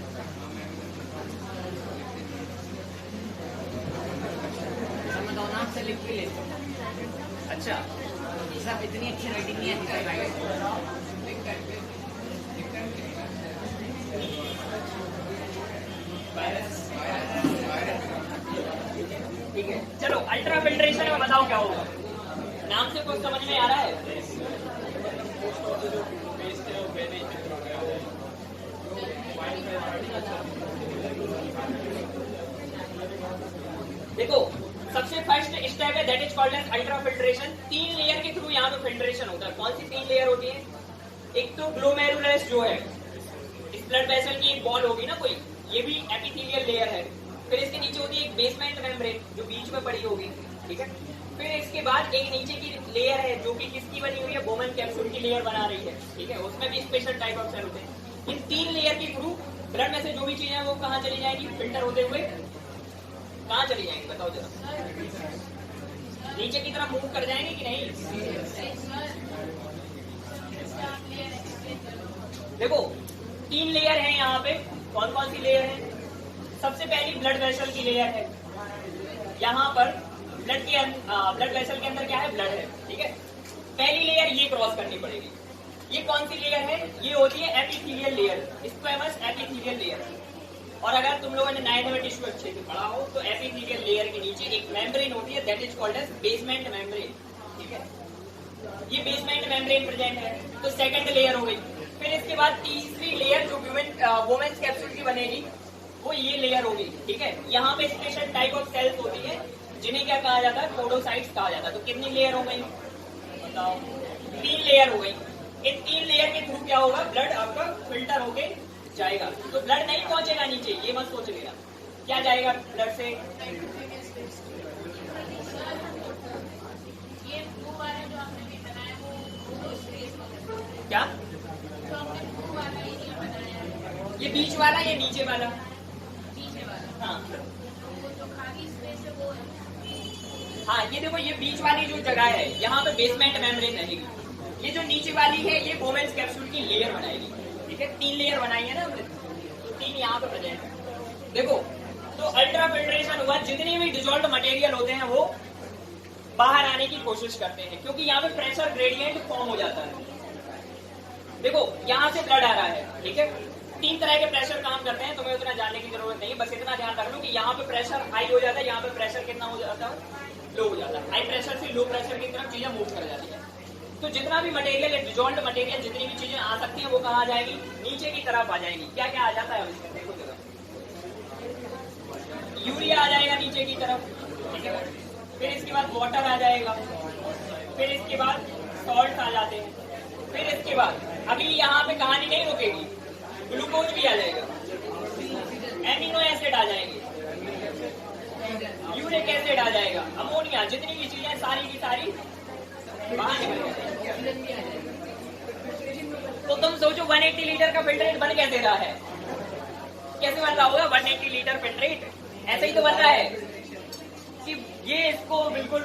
मैं दोनों हाथ से लिख के लेता हूँ। अच्छा सब इतनी अच्छी राइटिंग नहीं आती राइट। ठीक है, चलो अल्ट्रा फिल्ट्रेशन में बताओ क्या होगा। नाम से कुछ समझ में आ रहा है? देखो सबसे फर्स्ट स्टेप है that is called as ultra filtration. 3 layer के थ्रू यहाँ पे फिल्ट्रेशन होता है। कौन सी 3 लेयर होती है? एक तो ग्लोमेरुलस जो है, इस ब्लड वेसल की एक बॉल होगी ना कोई, ये भी एपिथेलियल लेयर है। फिर इसके नीचे होती है एक बेसमेंट मेम्ब्रेन जो बीच में पड़ी होगी, ठीक है। फिर इसके बाद एक नीचे की लेयर है जो कि किसकी बनी हुई है? बोमन कैप्सूल की लेयर बना रही है, ठीक है। उसमें भी स्पेशल टाइप ऑफ सेल होते हैं। इन 3 लेयर के थ्रू ब्लड में से जो भी चीजें हैं वो कहाँ चली जाएंगी? फिल्टर होते हुए कहाँ चली जाएंगी बताओ जरा? नीचे की तरफ मूव कर जाएंगे कि नहीं? देखो 3 लेयर है यहाँ पे। कौन कौन सी लेयर है? सबसे पहली ब्लड वेसल की लेयर है। यहाँ पर ब्लड वेसल के अंदर क्या है? ब्लड है, ठीक है। पहली लेयर ये क्रॉस करनी पड़ेगी। ये कौन सी लेयर है? ये होती है epithelial layer, squamous epithelial layer. और अगर तुम लोगों ने 9th में टिश्यू अच्छे से पढ़ा हो तो एपिथेलियल लेयर के नीचे एक मेम्ब्रेन होती है that is called as basement membrane, ठीक है। ये बेसमेंट मेम्ब्रेन प्रेजेंट है, तो सेकंड लेयर हो गई। फिर इसके बाद तीसरी लेयर जो वुमेन्स कैप्सूल की बनेगी वो ये लेयर होगी, ठीक है। यहाँ पे स्पेशल टाइप ऑफ सेल्स होती है जिन्हें क्या कहा जाता है? पोडोसाइट्स कहा जाता है। तो कितनी लेयर हो गई बताओ? 3 लेयर हो गई। इन 3 लेयर के थ्रू क्या होगा? ब्लड आपका फिल्टर होके जाएगा। तो ब्लड नहीं पहुंचेगा नीचे, ये मत सोच लेना। क्या जाएगा ब्लड से? क्या बीच वाला या नीचे वाला? हाँ हाँ, ये देखो, ये बीच वाली जो जगह है यहाँ पे बेसमेंट मेम्ब्रेन रहेगी। ये जो नीचे वाली है ये बोवेंस कैप्सूल की लेयर बनाएगी। ठीक है, 3 लेयर बनाई है ना हमने, तो 3 यहाँ पे प्रेजेंट है। देखो, तो अल्ट्रा फिल्ट्रेशन हुआ, जितने भी डिजोल्व मटेरियल होते हैं वो बाहर आने की कोशिश करते हैं, क्योंकि यहाँ पे प्रेशर ग्रेडियंट फॉर्म हो जाता है। देखो, यहाँ से ब्लड आ रहा है, ठीक है, 3 तरह के प्रेशर काम करते हैं, तुम्हें उतना जानने की जरूरत नहीं, बस इतना ध्यान रख लो कि यहाँ पे प्रेशर हाई हो जाता है, यहाँ पे प्रेशर कितना हो जाता है, लो हो जाता है। हाई प्रेशर से लो प्रेशर की तरफ चीजें मूव कर जाती है। तो जितना भी मटेरियल है, डिजोल्व मटेरियल, जितनी भी चीजें आ सकती हैं वो कहाँ आ जाएगी? नीचे की तरफ आ जाएगी। क्या क्या आ जाता है उसमें? देखो जरा, यूरिया आ जाएगा नीचे की तरफ, ठीक है, फिर इसके बाद वाटर आ जाएगा, फिर इसके बाद सॉल्ट आ जाते हैं, फिर इसके बाद अभी यहाँ पे कहानी नहीं रुकेगी, ग्लूकोज भी आ जाएगा, एमिनो एसिड आ जाएंगे, यूरिक एसिड आ जाएगा, अमोनिया, जितनी भी चीजें सारी की सारी बाहर निकल जाएगी। तो तुम सोचो 180 लीटर का फिल्ट्रेट बन कैसे रहा है? कैसे बन रहा होगा 180 लीटर फिल्ट्रेट? ऐसे ही तो बन रहा है कि ये इसको बिल्कुल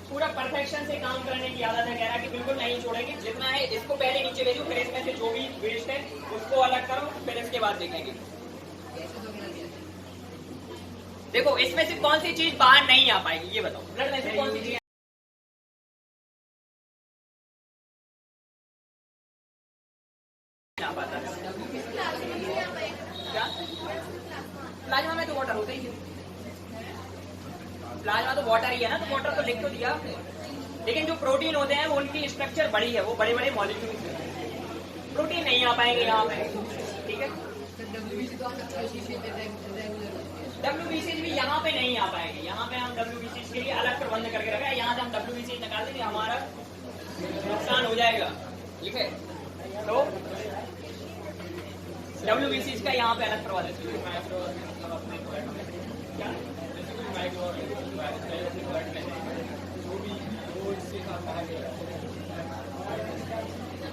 पूरा परफेक्शन से काम करने की आदत है। कह रहा है कि बिल्कुल नहीं छोड़ेंगे, जितना है इसको पहले नीचे भेजो, फिर इसमें से जो भी वेस्ट है उसको अलग करो, फिर इसके बाद देखेंगे। देखो, इसमें से कौन सी चीज बाहर नहीं आ पाएगी, ये बताओ, ब्लड में से कौन सी चीज आ पाता है? क्या? प्लाज्मा में तो वाटर होता ही है, प्लाज्मा तो वाटर ही है ना, तो वाटर तो लिख तो दिया आपने। लेकिन जो प्रोटीन होते हैं वो उनकी स्ट्रक्चर बड़ी है, वो बड़े बड़े मॉलिक्यूल्स हैं, प्रोटीन नहीं आ पाएंगे यहाँ पे, ठीक है। WBCs भी यहाँ पे नहीं आ पाएंगे, यहाँ पे हम WBCs के लिए अलग प्रबंध करके रखा है, यहाँ से हम WBCs निकाल देंगे, हमारा नुकसान हो जाएगा, ठीक है। तो WBCs का यहाँ पे अलग प्रबंध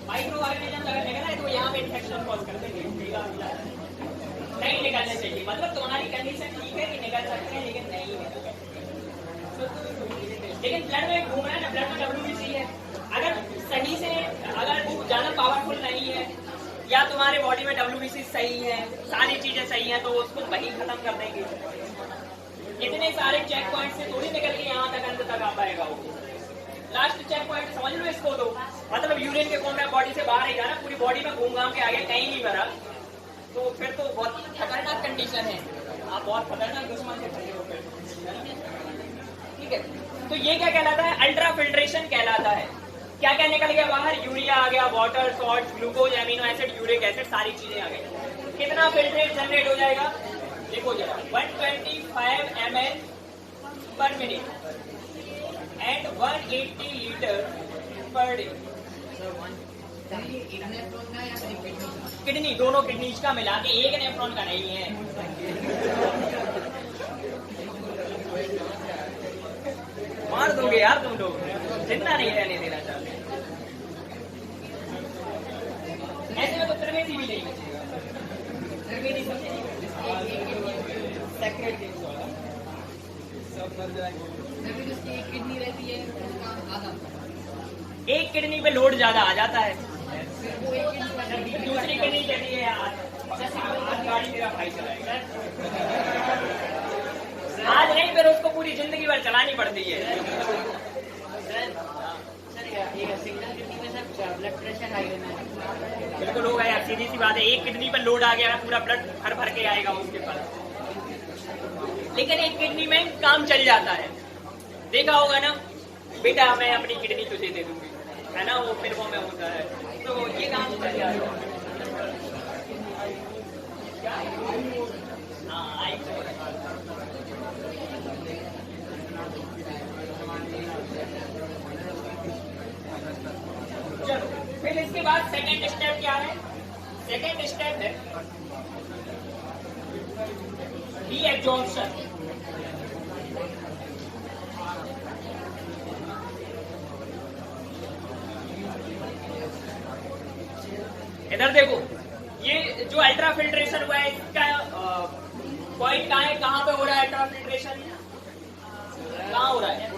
माइक्रो ऑर्गेनिज्म अगर निकला है तो यहाँ पे इन्फेक्शन कॉज कर देंगे, नहीं निकलने चाहिए। मतलब तुम्हारी कंडीशन ठीक है कि निकल सकते हैं, लेकिन नहीं निकल सकते। लेकिन ब्लड में घूम रहा है ना, ब्लड में WBC है, अगर सही से, अगर वो ज्यादा पावरफुल नहीं है या तुम्हारे बॉडी में WBC सही है, सारी चीजें सही है, तो उसको वही खत्म कर देंगे। इतने सारे चेक पॉइंट से थोड़ी निकल के यहाँ तक अंत तक आ पाएगा वो। लास्ट चेक पॉइंट समझ लो इसको, तो मतलब यूरिन के फॉर्म में बॉडी से बाहर ही था ना, पूरी बॉडी में घूम घाम के आगे कहीं नहीं भरा, तो फिर तो बहुत खतरनाक कंडीशन है, आप बहुत खतरनाक दुश्मन से खड़े हो फिर, ठीक है। तो ये क्या कहलाता है? अल्ट्रा फिल्ट्रेशन कहलाता है। क्या क्या निकल गया बाहर? यूरिया आ गया, water, salt, glucose, amino acid, uric acid, सारी चीजें आ गई। कितना फिल्ट्रेट जनरेट हो जाएगा? देखो जरा, 125 ml पर minute and 180 litre per day. Kidney, दोनों किडनीज का मिला के, एक नेफ्रॉन का नहीं है। मार दोगे यार तुम लोग, जितना नहीं रहने देना चाहते। ऐसे में तो त्रिवेदी भी नहीं बचेगा, त्रिवेदी सेक्रेट सब मर जाएंगे। किडनी रहती है, एक किडनी पे लोड ज्यादा आ जाता है, दूसरी किडनी कहती है आज गाड़ी मेरा भाई चलाएगा, आज नहीं फिर उसको पूरी जिंदगी भर चलानी पड़ती है। सिंगल किडनी में सर ब्लड प्रेशर हाई होना है, बिल्कुल होगा यार, सीधी सी बात है। एक किडनी पर लोड आ गया है, पूरा ब्लड भर भर के आएगा उसके पास, लेकिन एक किडनी में काम चल जाता है। देखा होगा ना, बेटा मैं अपनी किडनी तुझे दे दूंगी, है ना, वो फिल्मों में होता है, तो ये काम चल जाता है। हाँ, चलो, फिर इसके बाद सेकेंड स्टेप क्या है? सेकेंड स्टेप है डीएब्जॉर्प्शन। इधर देखो, ये जो अल्ट्रा फिल्ट्रेशन हुआ है इसका पॉइंट कहाँ है, कहाँ पे हो रहा है अल्ट्रा फिल्ट्रेशन, कहाँ हो रहा है?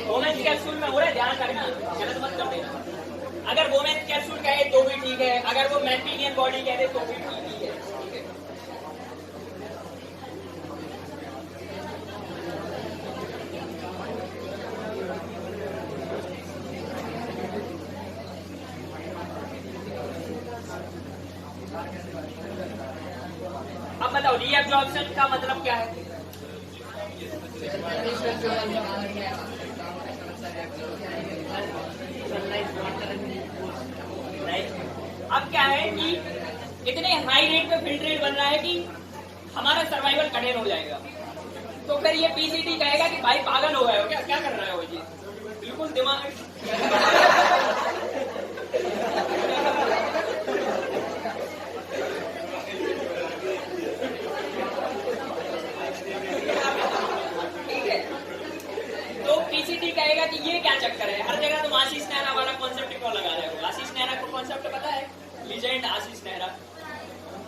वोमेन्स कैप्सूल में हो रहा है, ध्यान रखना, गलत मत कर देना। अगर वोमेन्स कैप्सूल कहे तो भी ठीक है, अगर वो मैक्टीनियन बॉडी कह दे तो भी ठीक है। अब बताओ रीअब्जॉर्प्शन का मतलब क्या है? अब क्या है कि इतने हाई रेट पे फिल्ट्रेट बन रहा है कि हमारा सर्वाइवल कठिन हो जाएगा। तो फिर ये पीसीटी कहेगा कि भाई पागल हो गए हो क्या, क्या कर रहे हो जी, बिल्कुल दिमाग पीसीटी कहेगा कि ये क्या चक्कर है, हर जगह तुम आशीष नेहरा वाला कॉन्सेप्ट क्यों लगा रहे हो? आशीष नेहरा को कॉन्सेप्ट पता है? लीजेंड आशीष नेहरा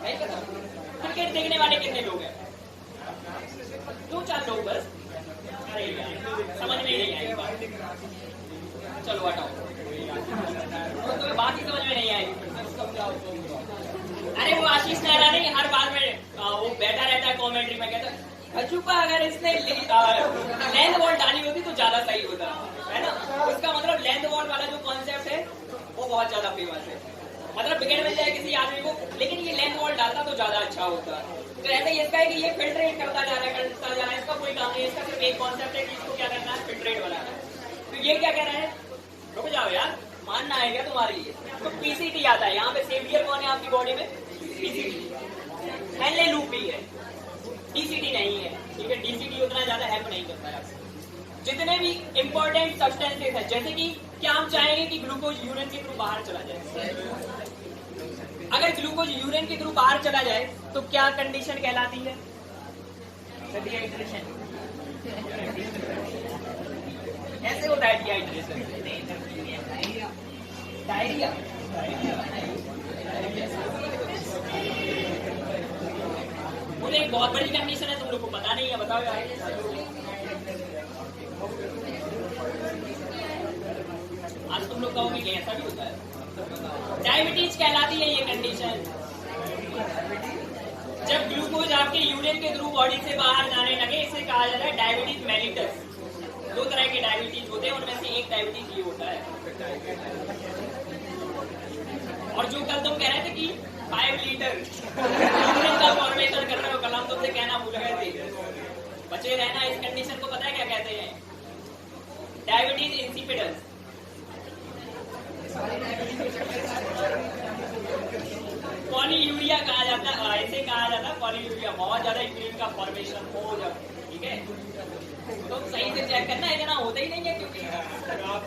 नहीं पता? क्रिकेट देखने वाले कितने लोग हैं? 2-4 लोग बस। अरे समझ में नहीं आई बात, चलो हटाओ, तो बात ही समझ में नहीं आई। अरे वो आशीष नेहरा नहीं, हर बार में वो बैठा रहता है कॉमेंट्री में, कहता है अचूपा अगर इसने लेंथ वॉल डाली होती तो ज्यादा सही होता है ना। उसका मतलब लेंथ वॉल वाला जो कॉन्सेप्ट है वो बहुत ज्यादा फेमस है, मतलब विकेट मिल जाए किसी आदमी को, लेकिन ये लेंथ वॉल डालता तो ज्यादा अच्छा होता। तो ऐसा ही इसका है कि ये फिल्ट्रेट करता जा रहा है, इसका कोई काम नहीं, इसका सिर्फ एक कॉन्सेप्ट है कि इसको क्या करना है, फिल्ट्रेट बनाना है। तो ये क्या कह रहा है, रुक जाओ यार, मानना है क्या तुम्हारी? तो पीसीटी आता है यहाँ पे, सेवियर कौन है आपकी बॉडी में? पीसीटी, एनए लूप ही है, डीसीटी नहीं है, ठीक है। डीसीटी उतना ज्यादा हेल्प नहीं करता है। जितने भी इंपॉर्टेंट सब्सटेंसेस हैं, जैसे कि क्या हम चाहेंगे कि ग्लूकोज यूरिन के थ्रू बाहर चला जाए? अगर ग्लूकोज यूरिन के थ्रू बाहर चला जाए तो क्या कंडीशन कहलाती है? डिहाइड्रेशन। ऐसे होता है डिहाइड्रेशन, डायरिया। मुझे एक बहुत बड़ी कंडीशन है, तुम लोग को पता नहीं है, बताओ यार। आज तुम लोग कहोगे कि ऐसा भी होता है। डायबिटीज कहलाती है ये कंडीशन, जब ग्लूकोज आपके यूरिन के थ्रू बॉडी से बाहर जाने लगे, इसे कहा जाता है डायबिटीज मेलिटस। 2 तरह के डायबिटीज होते हैं, उनमें से एक डायबिटीज ये होता है। और जो कल तुम कह रहे थे कि 5 लीटर यूरिन का फॉर्मेशन कर रहे हो, कल हम तुमसे कहना भूल गए थे, बचे रहना। इस कंडीशन को पता है क्या कहते हैं? Diabetes insipidus. पॉलीयूरिया कहा जाता है, ऐसे कहा जाता है पॉलीयूरिया, बहुत ज्यादा यूरिन का फॉर्मेशन हो जब, ठीक है। तो सही से चेक करना, इतना होता ही नहीं है, क्योंकि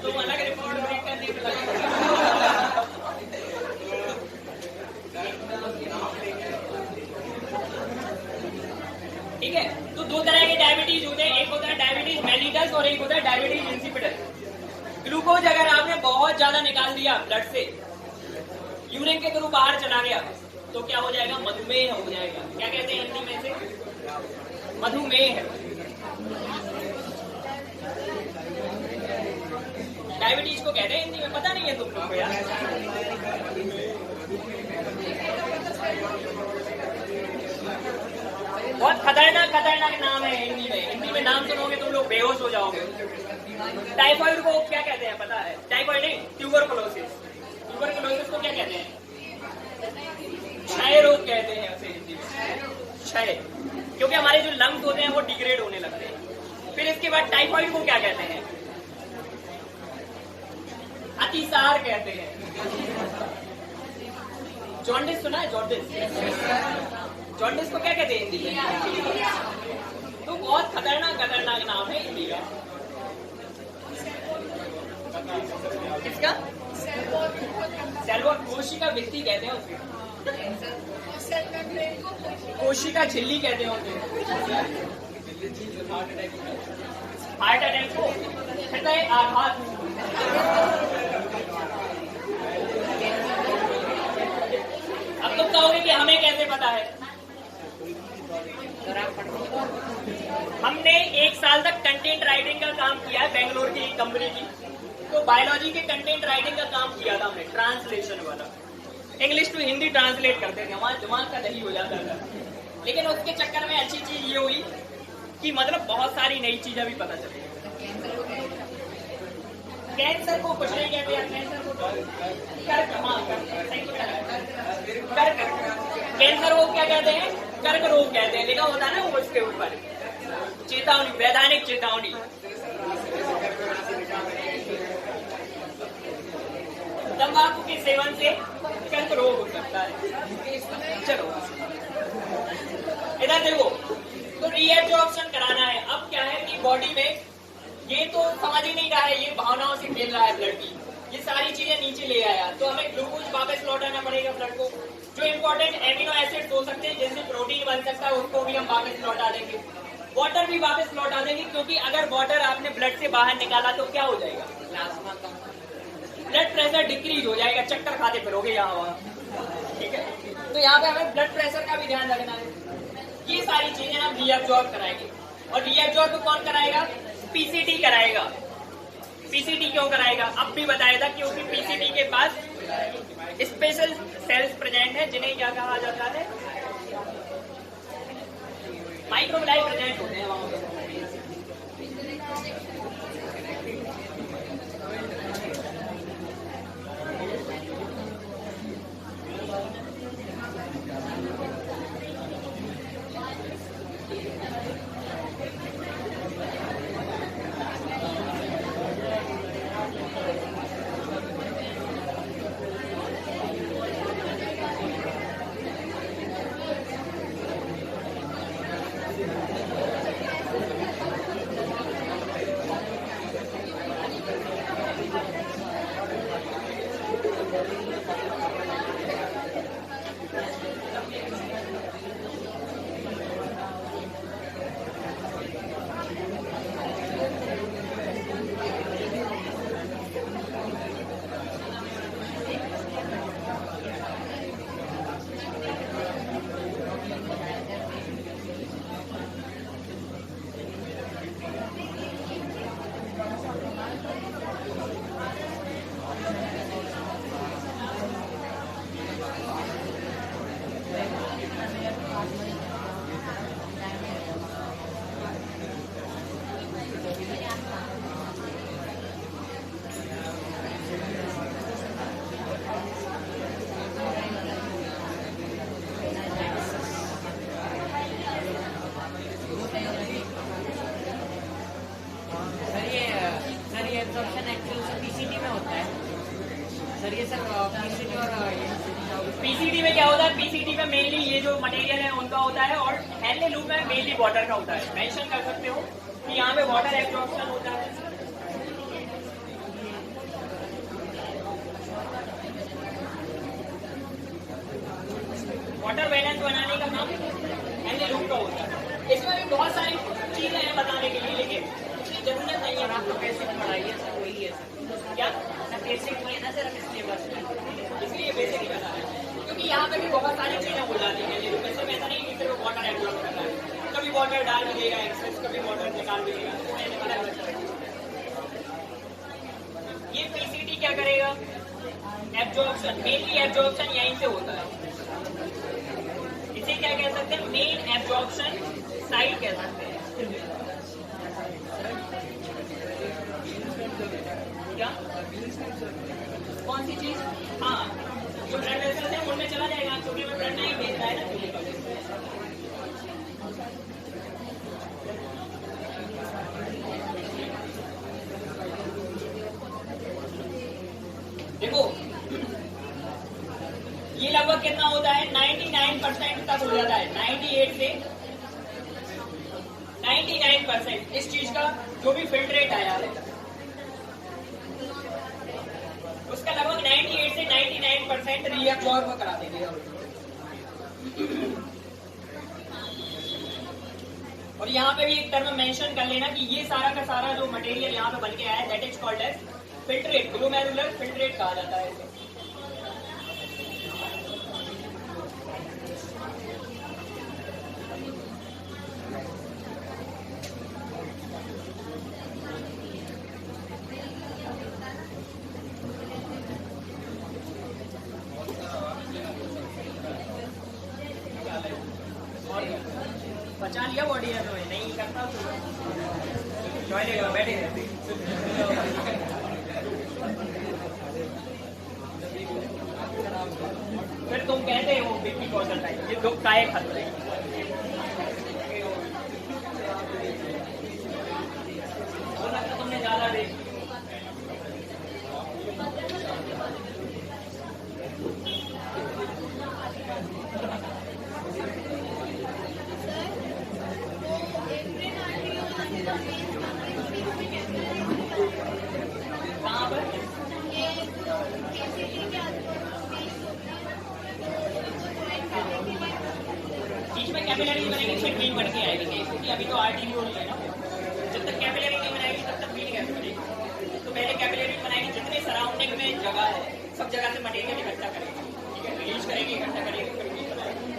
तुम अलग रिपोर्ट ब्रेक करने पे लगे। ठीक है, तो 2 तरह के डायबिटीज होते हैं, एक होता है डायबिटीज मेलिटस और एक होता है डायबिटीज इंसिपिडस। ग्लूकोज अगर आपने बहुत ज्यादा निकाल दिया ब्लड से, यूरिन के थ्रू बाहर चला गया, तो क्या हो जाएगा? मधुमेह हो जाएगा। क्या कहते हैं हिंदी में से? मधुमेह। डायबिटीज को कहते हैं हिंदी में, पता नहीं है तुम लोग को यार? बहुत खतरनाक नाम है हिंदी में। हिंदी में नाम सुनोगे तुम लोग बेहोश हो जाओगे। टाइफाइड को क्या कहते हैं पता है? टाइफाइड नहीं, ट्यूबरकुलोसिस। ट्यूबरकुलोसिस को क्या कहते हैं? क्षय रोग कहते हैं उसे हिंदी में, क्षय, क्योंकि हमारे जो लंग्स होते हैं वो डिग्रेड होने लगते हैं। फिर इसके बाद टाइफाइड को क्या कहते हैं? अतिसार कहते हैं। जॉन्डिस सुना है? जॉन्डिस को क्या कहते हैं हिंदी में? तो बहुत खतरनाक नाम है हिंदी का। किसका? सेल्वा कोशिका भित्ति कहते हैं उसको, कोशिका झिल्ली कहते हैं उसे। हार्ट अटैक को हृदय आघात। पता है? हमने 1 साल तक कंटेंट राइटिंग का काम किया है बेंगलोर की कंपनी की। तो बायोलॉजी के कंटेंट राइटिंग का काम किया था हमने, ट्रांसलेशन वाला। इंग्लिश टू हिंदी ट्रांसलेट करते थे, हमारा दिमाग का दही हो जाता था। लेकिन उसके चक्कर में अच्छी चीज ये हुई कि मतलब बहुत सारी नई चीजें भी पता चली। कैंसर को कुछ नहीं कहते यार, कैंसर को कैंसर रोग क्या कहते हैं? कर्क रोग कहते हैं। लिखा होता है ना वो उसके ऊपर, चेतावनी, वैधानिक चेतावनी। तंबाकू के सेवन से कर्क रोग हो सकता है। चलो इधर देखो, तो रीएब्जॉर्प्शन कराना है। अब क्या है कि बॉडी में ये तो समझ ही नहीं रहा है, ये भावनाओं से खेल रहा है ब्लड की, ये सारी चीजें नीचे ले आया, तो हमें ग्लूकोज वापस लौटाना पड़ेगा ब्लड को। जो इंपॉर्टेंट एमिनो एसिड्स हो सकते हैं जिनसे प्रोटीन बन सकता है उसको भी हम वापस लौटा देंगे। वाटर भी वापस लौटा देंगे, क्योंकि अगर वाटर आपने ब्लड से बाहर निकाला तो क्या हो जाएगा? प्लाज्मा कम, ब्लड प्रेशर डिक्रीज हो जाएगा, चक्कर खाते फिरोगे यहाँ वहाँ। ठीक है, तो यहाँ पे हमें ब्लड प्रेशर का भी ध्यान रखना है। ये सारी चीजें हम रीअब्जॉर्ब कराएंगे। और रीअब्जॉर्ब कौन कराएगा? पीसीटी कराएगा। पीसीटी क्यों कराएगा? अब भी बताया था, क्योंकि पीसीटी के पास स्पेशल सेल्स प्रेजेंट है जिन्हें क्या कहा जाता है? माइक्रोबिलाई प्रेजेंट होते हैं वहां पर। पीसीटी में क्या होता है? पीसीटी में मेनली ये जो मटेरियल है उनका होता है, और हेनले लूप में मेनली वाटर का होता है। मेंशन कर सकते हो कि यहाँ पे वाटर एब्जॉर्प्शन होता है। वाटर बैलेंस बनाने का काम हेनले लूप का होता है। इसमें भी बहुत सारी चीजें हैं बताने के लिए, लेकिन इसकी जरूरत नहीं है। आपको बेसिक पढ़ाइए, सब वही है सर। क्या बेसिक नहीं है ना सर, हम इसलिए बस इसलिए बेसिक ही बता रहे हैं, क्योंकि यहाँ पे भी बहुत सारी चीजें हो जाती हैं। लेकिन वैसे ऐसा नहीं कि सिर्फ वाटर एब्जॉर्ब करना है, कभी वाटर डाल भी देगा एक्सेस, कभी वाटर निकाल भी देगा। ये पीसीटी क्या करेगा? एब्जॉर्प्शन, मेनली एब्जॉर्प्शन यहीं से होता है। इसे क्या कह सकते हैं? मेन एब्जॉर्प्शन साइट कह सकते हैं। क्या? कौन सी चीज? हाँ, जो ब्लड वेसल्स हैं उनमें चला जाएगा, क्योंकि मैं ब्लड नहीं भेजता है ना। देखो ये लगभग कितना होता है? 99% तक हो जाता है। 98 से 99% इस चीज का जो भी फिल्ट्रेट आया है उसका लगभग 98 से 99% रीअब्जॉर्ब करा देंगे। और यहाँ पे भी एक टर्म मेंशन कर लेना कि ये सारा का सारा जो मटेरियल यहाँ पे बन के आया है that is called as filtrate, glomerular filtrate कहा जाता है इसे। बचा लिया बॉडी है तो नहीं करता टॉयलेट में बैठे रहते। फिर तुम कहते हो विक्की कौशल टाइप, ये दुख का एक हद है। बोला तो तुमने ज्यादा देख कहाँ पर बीच में कैपिलरी बनेगी फिर क्रीम बन के आएगी, क्योंकि अभी तो आरटीबी हो रही है ना। जब तक कैपिलरी नहीं बनाएगी तब तक क्रीम कैसे बनेगी? तो पहले कैपिलरी बनाएगी, जितने सराउंडिंग में जगह है सब जगह से मटेरियल इकट्ठा करेगी, ठीक है, रिलीज करेगी, इकट्ठा करेगी, फिर क्रीम बनाएगी।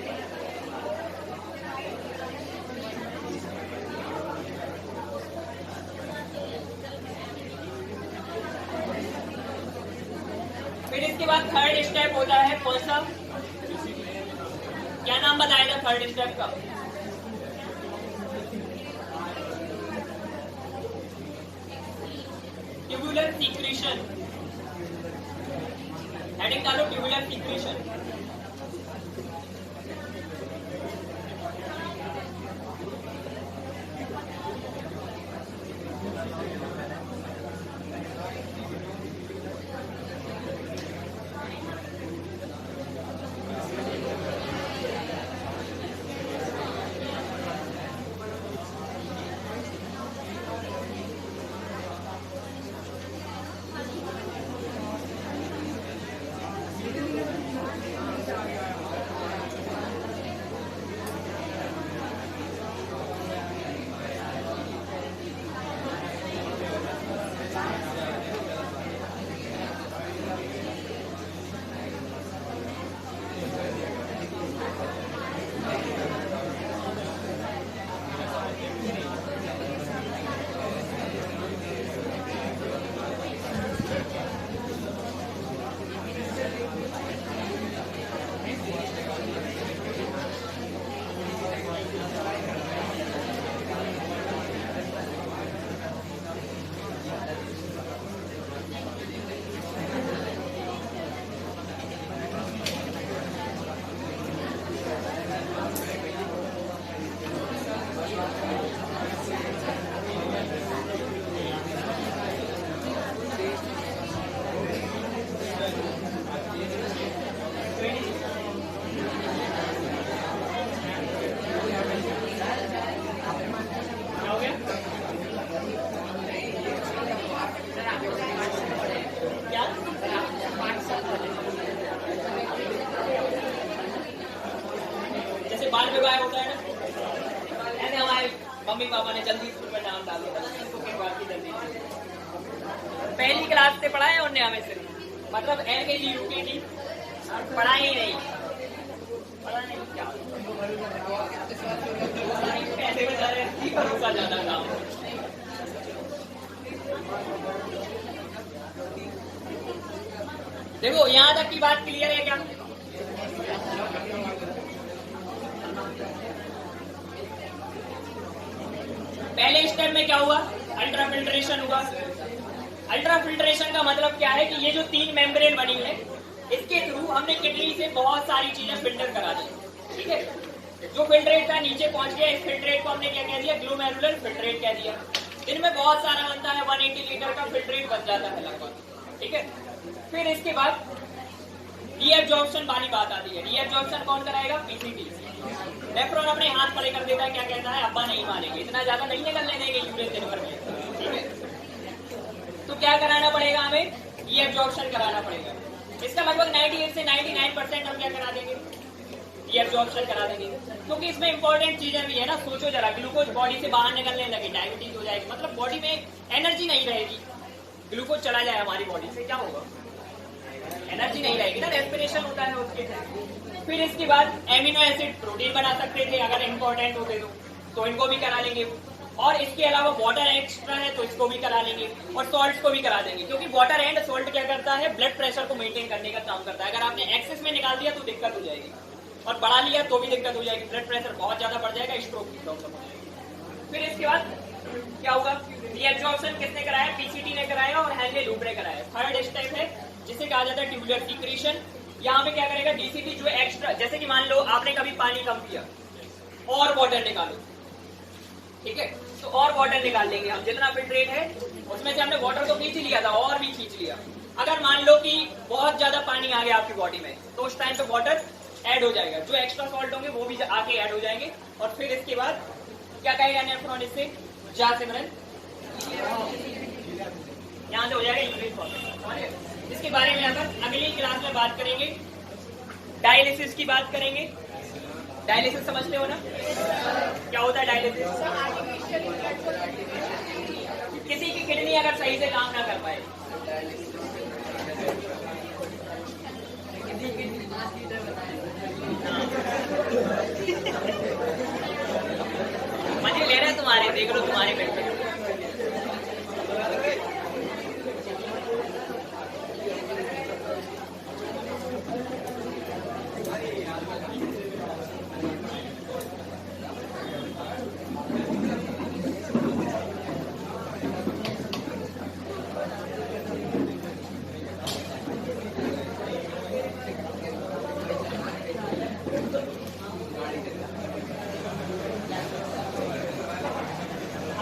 फिर इसके बाद थर्ड स्टेप होता है कौन सा? क्या नाम बताया था थर्ड स्टेप का? Tubular secretion. हेडिंग डालो ट्यूबुलर सीक्रेशन। बाल विवाह होता है ना, ऐसे हमारे मम्मी पापा ने जल्दी स्कूल में नाम डाल दिया, इनको के बाद की जल्दी पहली क्लास से पढ़ाए उनने हमें सिर्फ, मतलब LKG UKG पढ़ा ही नहीं, पढ़ा नहीं क्या पैसे बचा रहे भरोसा ज्यादा काम। देखो यहाँ तक की बात क्लियर है क्या? पहले स्टेप में क्या हुआ? अल्ट्रा फिल्ट्रेशन हुआ। अल्ट्रा फिल्ट्रेशन का मतलब क्या है कि ये जो 3 मेम्ब्रेन बनी है इसके थ्रू हमने किडनी से बहुत सारी चीजें फिल्टर करा दी, ठीक है। जो फिल्ट्रेट था नीचे पहुंच गया, इस फिल्ट्रेट को हमने क्या कह दिया? ग्लोमेरुलर फिल्ट्रेट कह दिया। इनमें बहुत सारा बनता है, 180 लीटर का फिल्ट्रेट बन जाता है लगभग, ठीक है। फिर इसके बाद रीएब्जॉर्प्शन वाली बात आती है। रीएब्जॉर्प्शन कौन कराएगा? PCT। नेफ्रॉन अपने हाथ परे कर देता है, क्या कहता है? अब्बा नहीं मानेंगे, इतना ज्यादा नहीं निकलने देंगे यूरिन दिन भर में, ठीक है। तो क्या कराना पड़ेगा हमें? रीएब्जॉर्प्शन कराना पड़ेगा। इसका लगभग 98 से 99% हम क्या करा देंगे? रीएब्जॉर्प्शन करा देंगे, क्योंकि इसमें इंपॉर्टेंट चीजें भी है ना। सोचो जरा, ग्लूकोज बॉडी से बाहर निकलने लगे, डायबिटीज हो जाएगी, मतलब बॉडी में एनर्जी नहीं रहेगी। ग्लूकोज चला जाए हमारी बॉडी से, क्या होगा? एनर्जी नहीं रहेगी ना, रेस्पिरेशन होता है उसके साथ। फिर इसके बाद एमिनो एसिड प्रोटीन बना सकते थे अगर इम्पोर्टेंट होते तो इनको भी करा लेंगे। और इसके अलावा वाटर एक्स्ट्रा है तो इसको भी करा लेंगे, और सॉल्ट को भी करा देंगे, क्योंकि वाटर एंड सॉल्ट क्या करता है? ब्लड प्रेशर को मेंटेन करने का काम करता है। अगर आपने एक्सेस में निकाल दिया तो दिक्कत हो जाएगी, और बढ़ा लिया तो भी दिक्कत हो जाएगी, ब्लड प्रेशर बहुत ज्यादा बढ़ जाएगा, स्ट्रोक की प्रॉब्लम हो जाएगी। फिर इसके बाद क्या होगा, रीएब्जॉर्प्शन किसने कराया, पीसीटी ने कराया और हेनरी लूप ने कराया। थर्ड स्टेप है जिसे कहा जाता है ट्यूबुलर सीक्रेशन। यहाँ पे क्या करेगा, डीसीटी जो एक्स्ट्रा, जैसे कि मान लो आपने कभी पानी कम पिया और वाटर निकालो, ठीक है, तो और वाटर निकाल लेंगे हम, जितना फिल्ट्रेट है उसमें से हमने वाटर तो खींच लिया था और भी खींच लिया। अगर मान लो कि बहुत ज्यादा पानी आ गया आपकी बॉडी में तो उस टाइम पे वाटर ऐड हो जाएगा, जो एक्स्ट्रा सॉल्ट होंगे वो भी आके ऐड हो जाएंगे। और फिर इसके बाद क्या कहेगा नेफ्रॉन, इससे जा सिमरन यहाँ से हो जाएगा यूरिन प्रोसेस। इसके बारे में अगर अगली क्लास में बात करेंगे, डायलिसिस की बात करेंगे। डायलिसिस समझते हो ना, क्या होता है डायलिसिस? किसी की किडनी अगर सही से काम ना कर पाए, मजे ले रहे हैं तुम्हारे, देख लो तुम्हारे पेट में।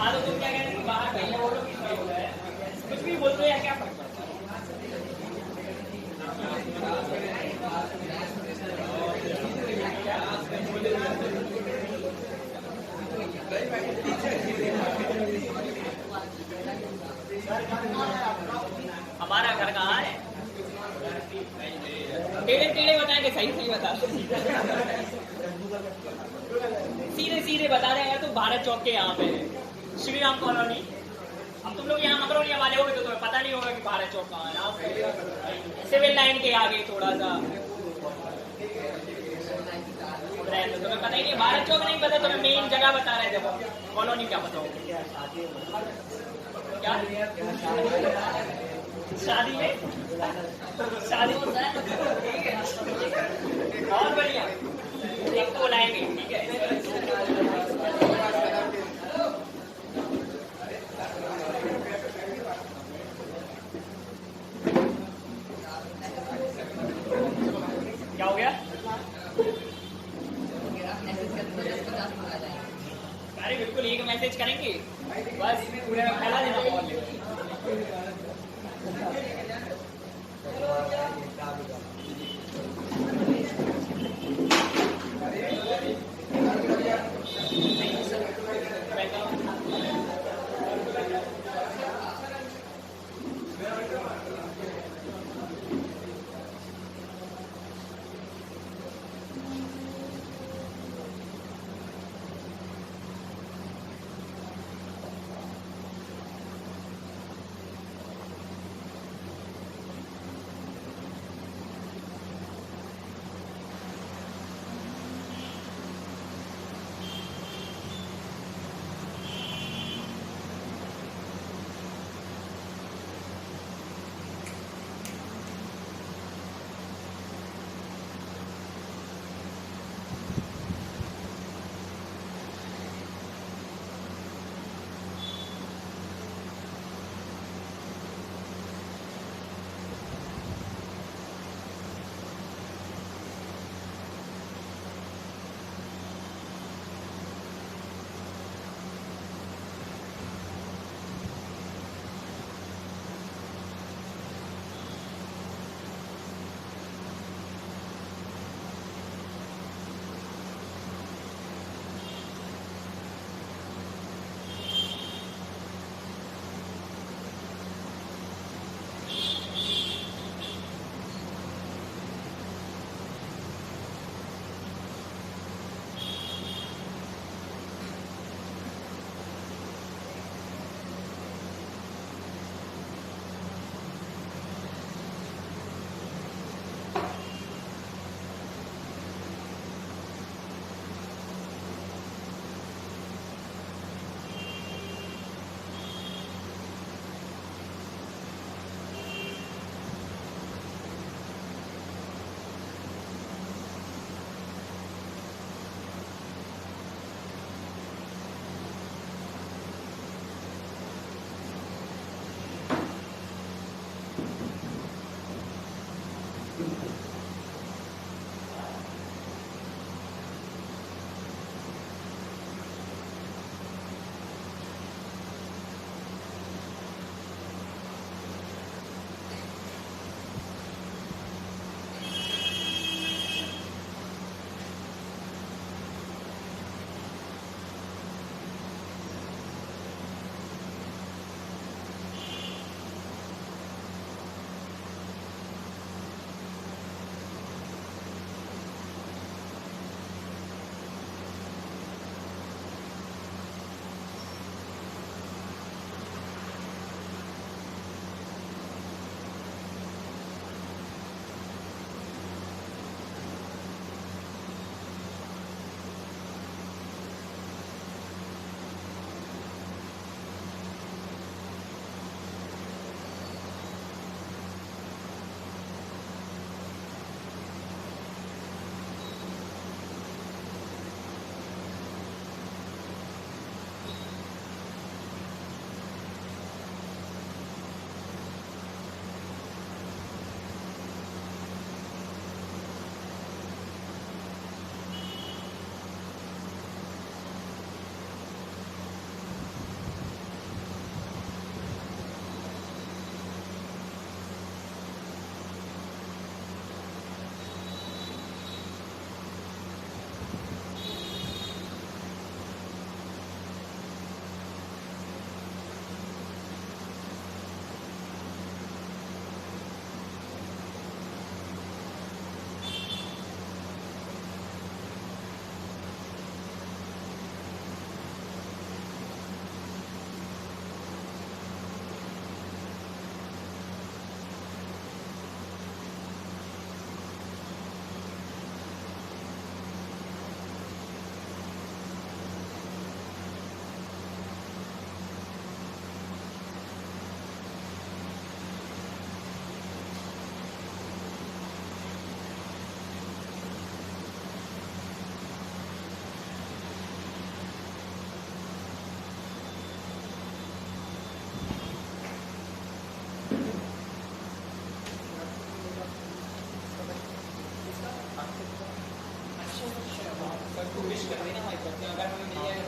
हाँ तो तुम क्या कहते हो, बाहर कहीं बोलो कि सही हो रहा है, कुछ भी बोल दो या क्या फर्क पड़ता है? हमारा घर कहाँ है? टेढ़े टेढ़े बताएंगे, सही सही बता, सीधे सीधे बता रहे हैं। तो भारत चौक के यहाँ पे है श्री राम कॉलोनी। अब तुम लोग यहाँ मकरौनिया वाले होगे तो तुम्हें पता नहीं होगा कि भारत चौक कहाँ है। सिविल लाइन के आगे थोड़ा सा तुम्हें पता ही नहीं, भारत चौक नहीं पता, तुम्हें मेन जगह बता रहे थे, कॉलोनी क्या बताओ क्या? शादी में शादी बहुत बढ़िया, एक तो लाएंगे, ठीक है। क्या हो गया? अरे बिल्कुल एक मैसेज करेंगे।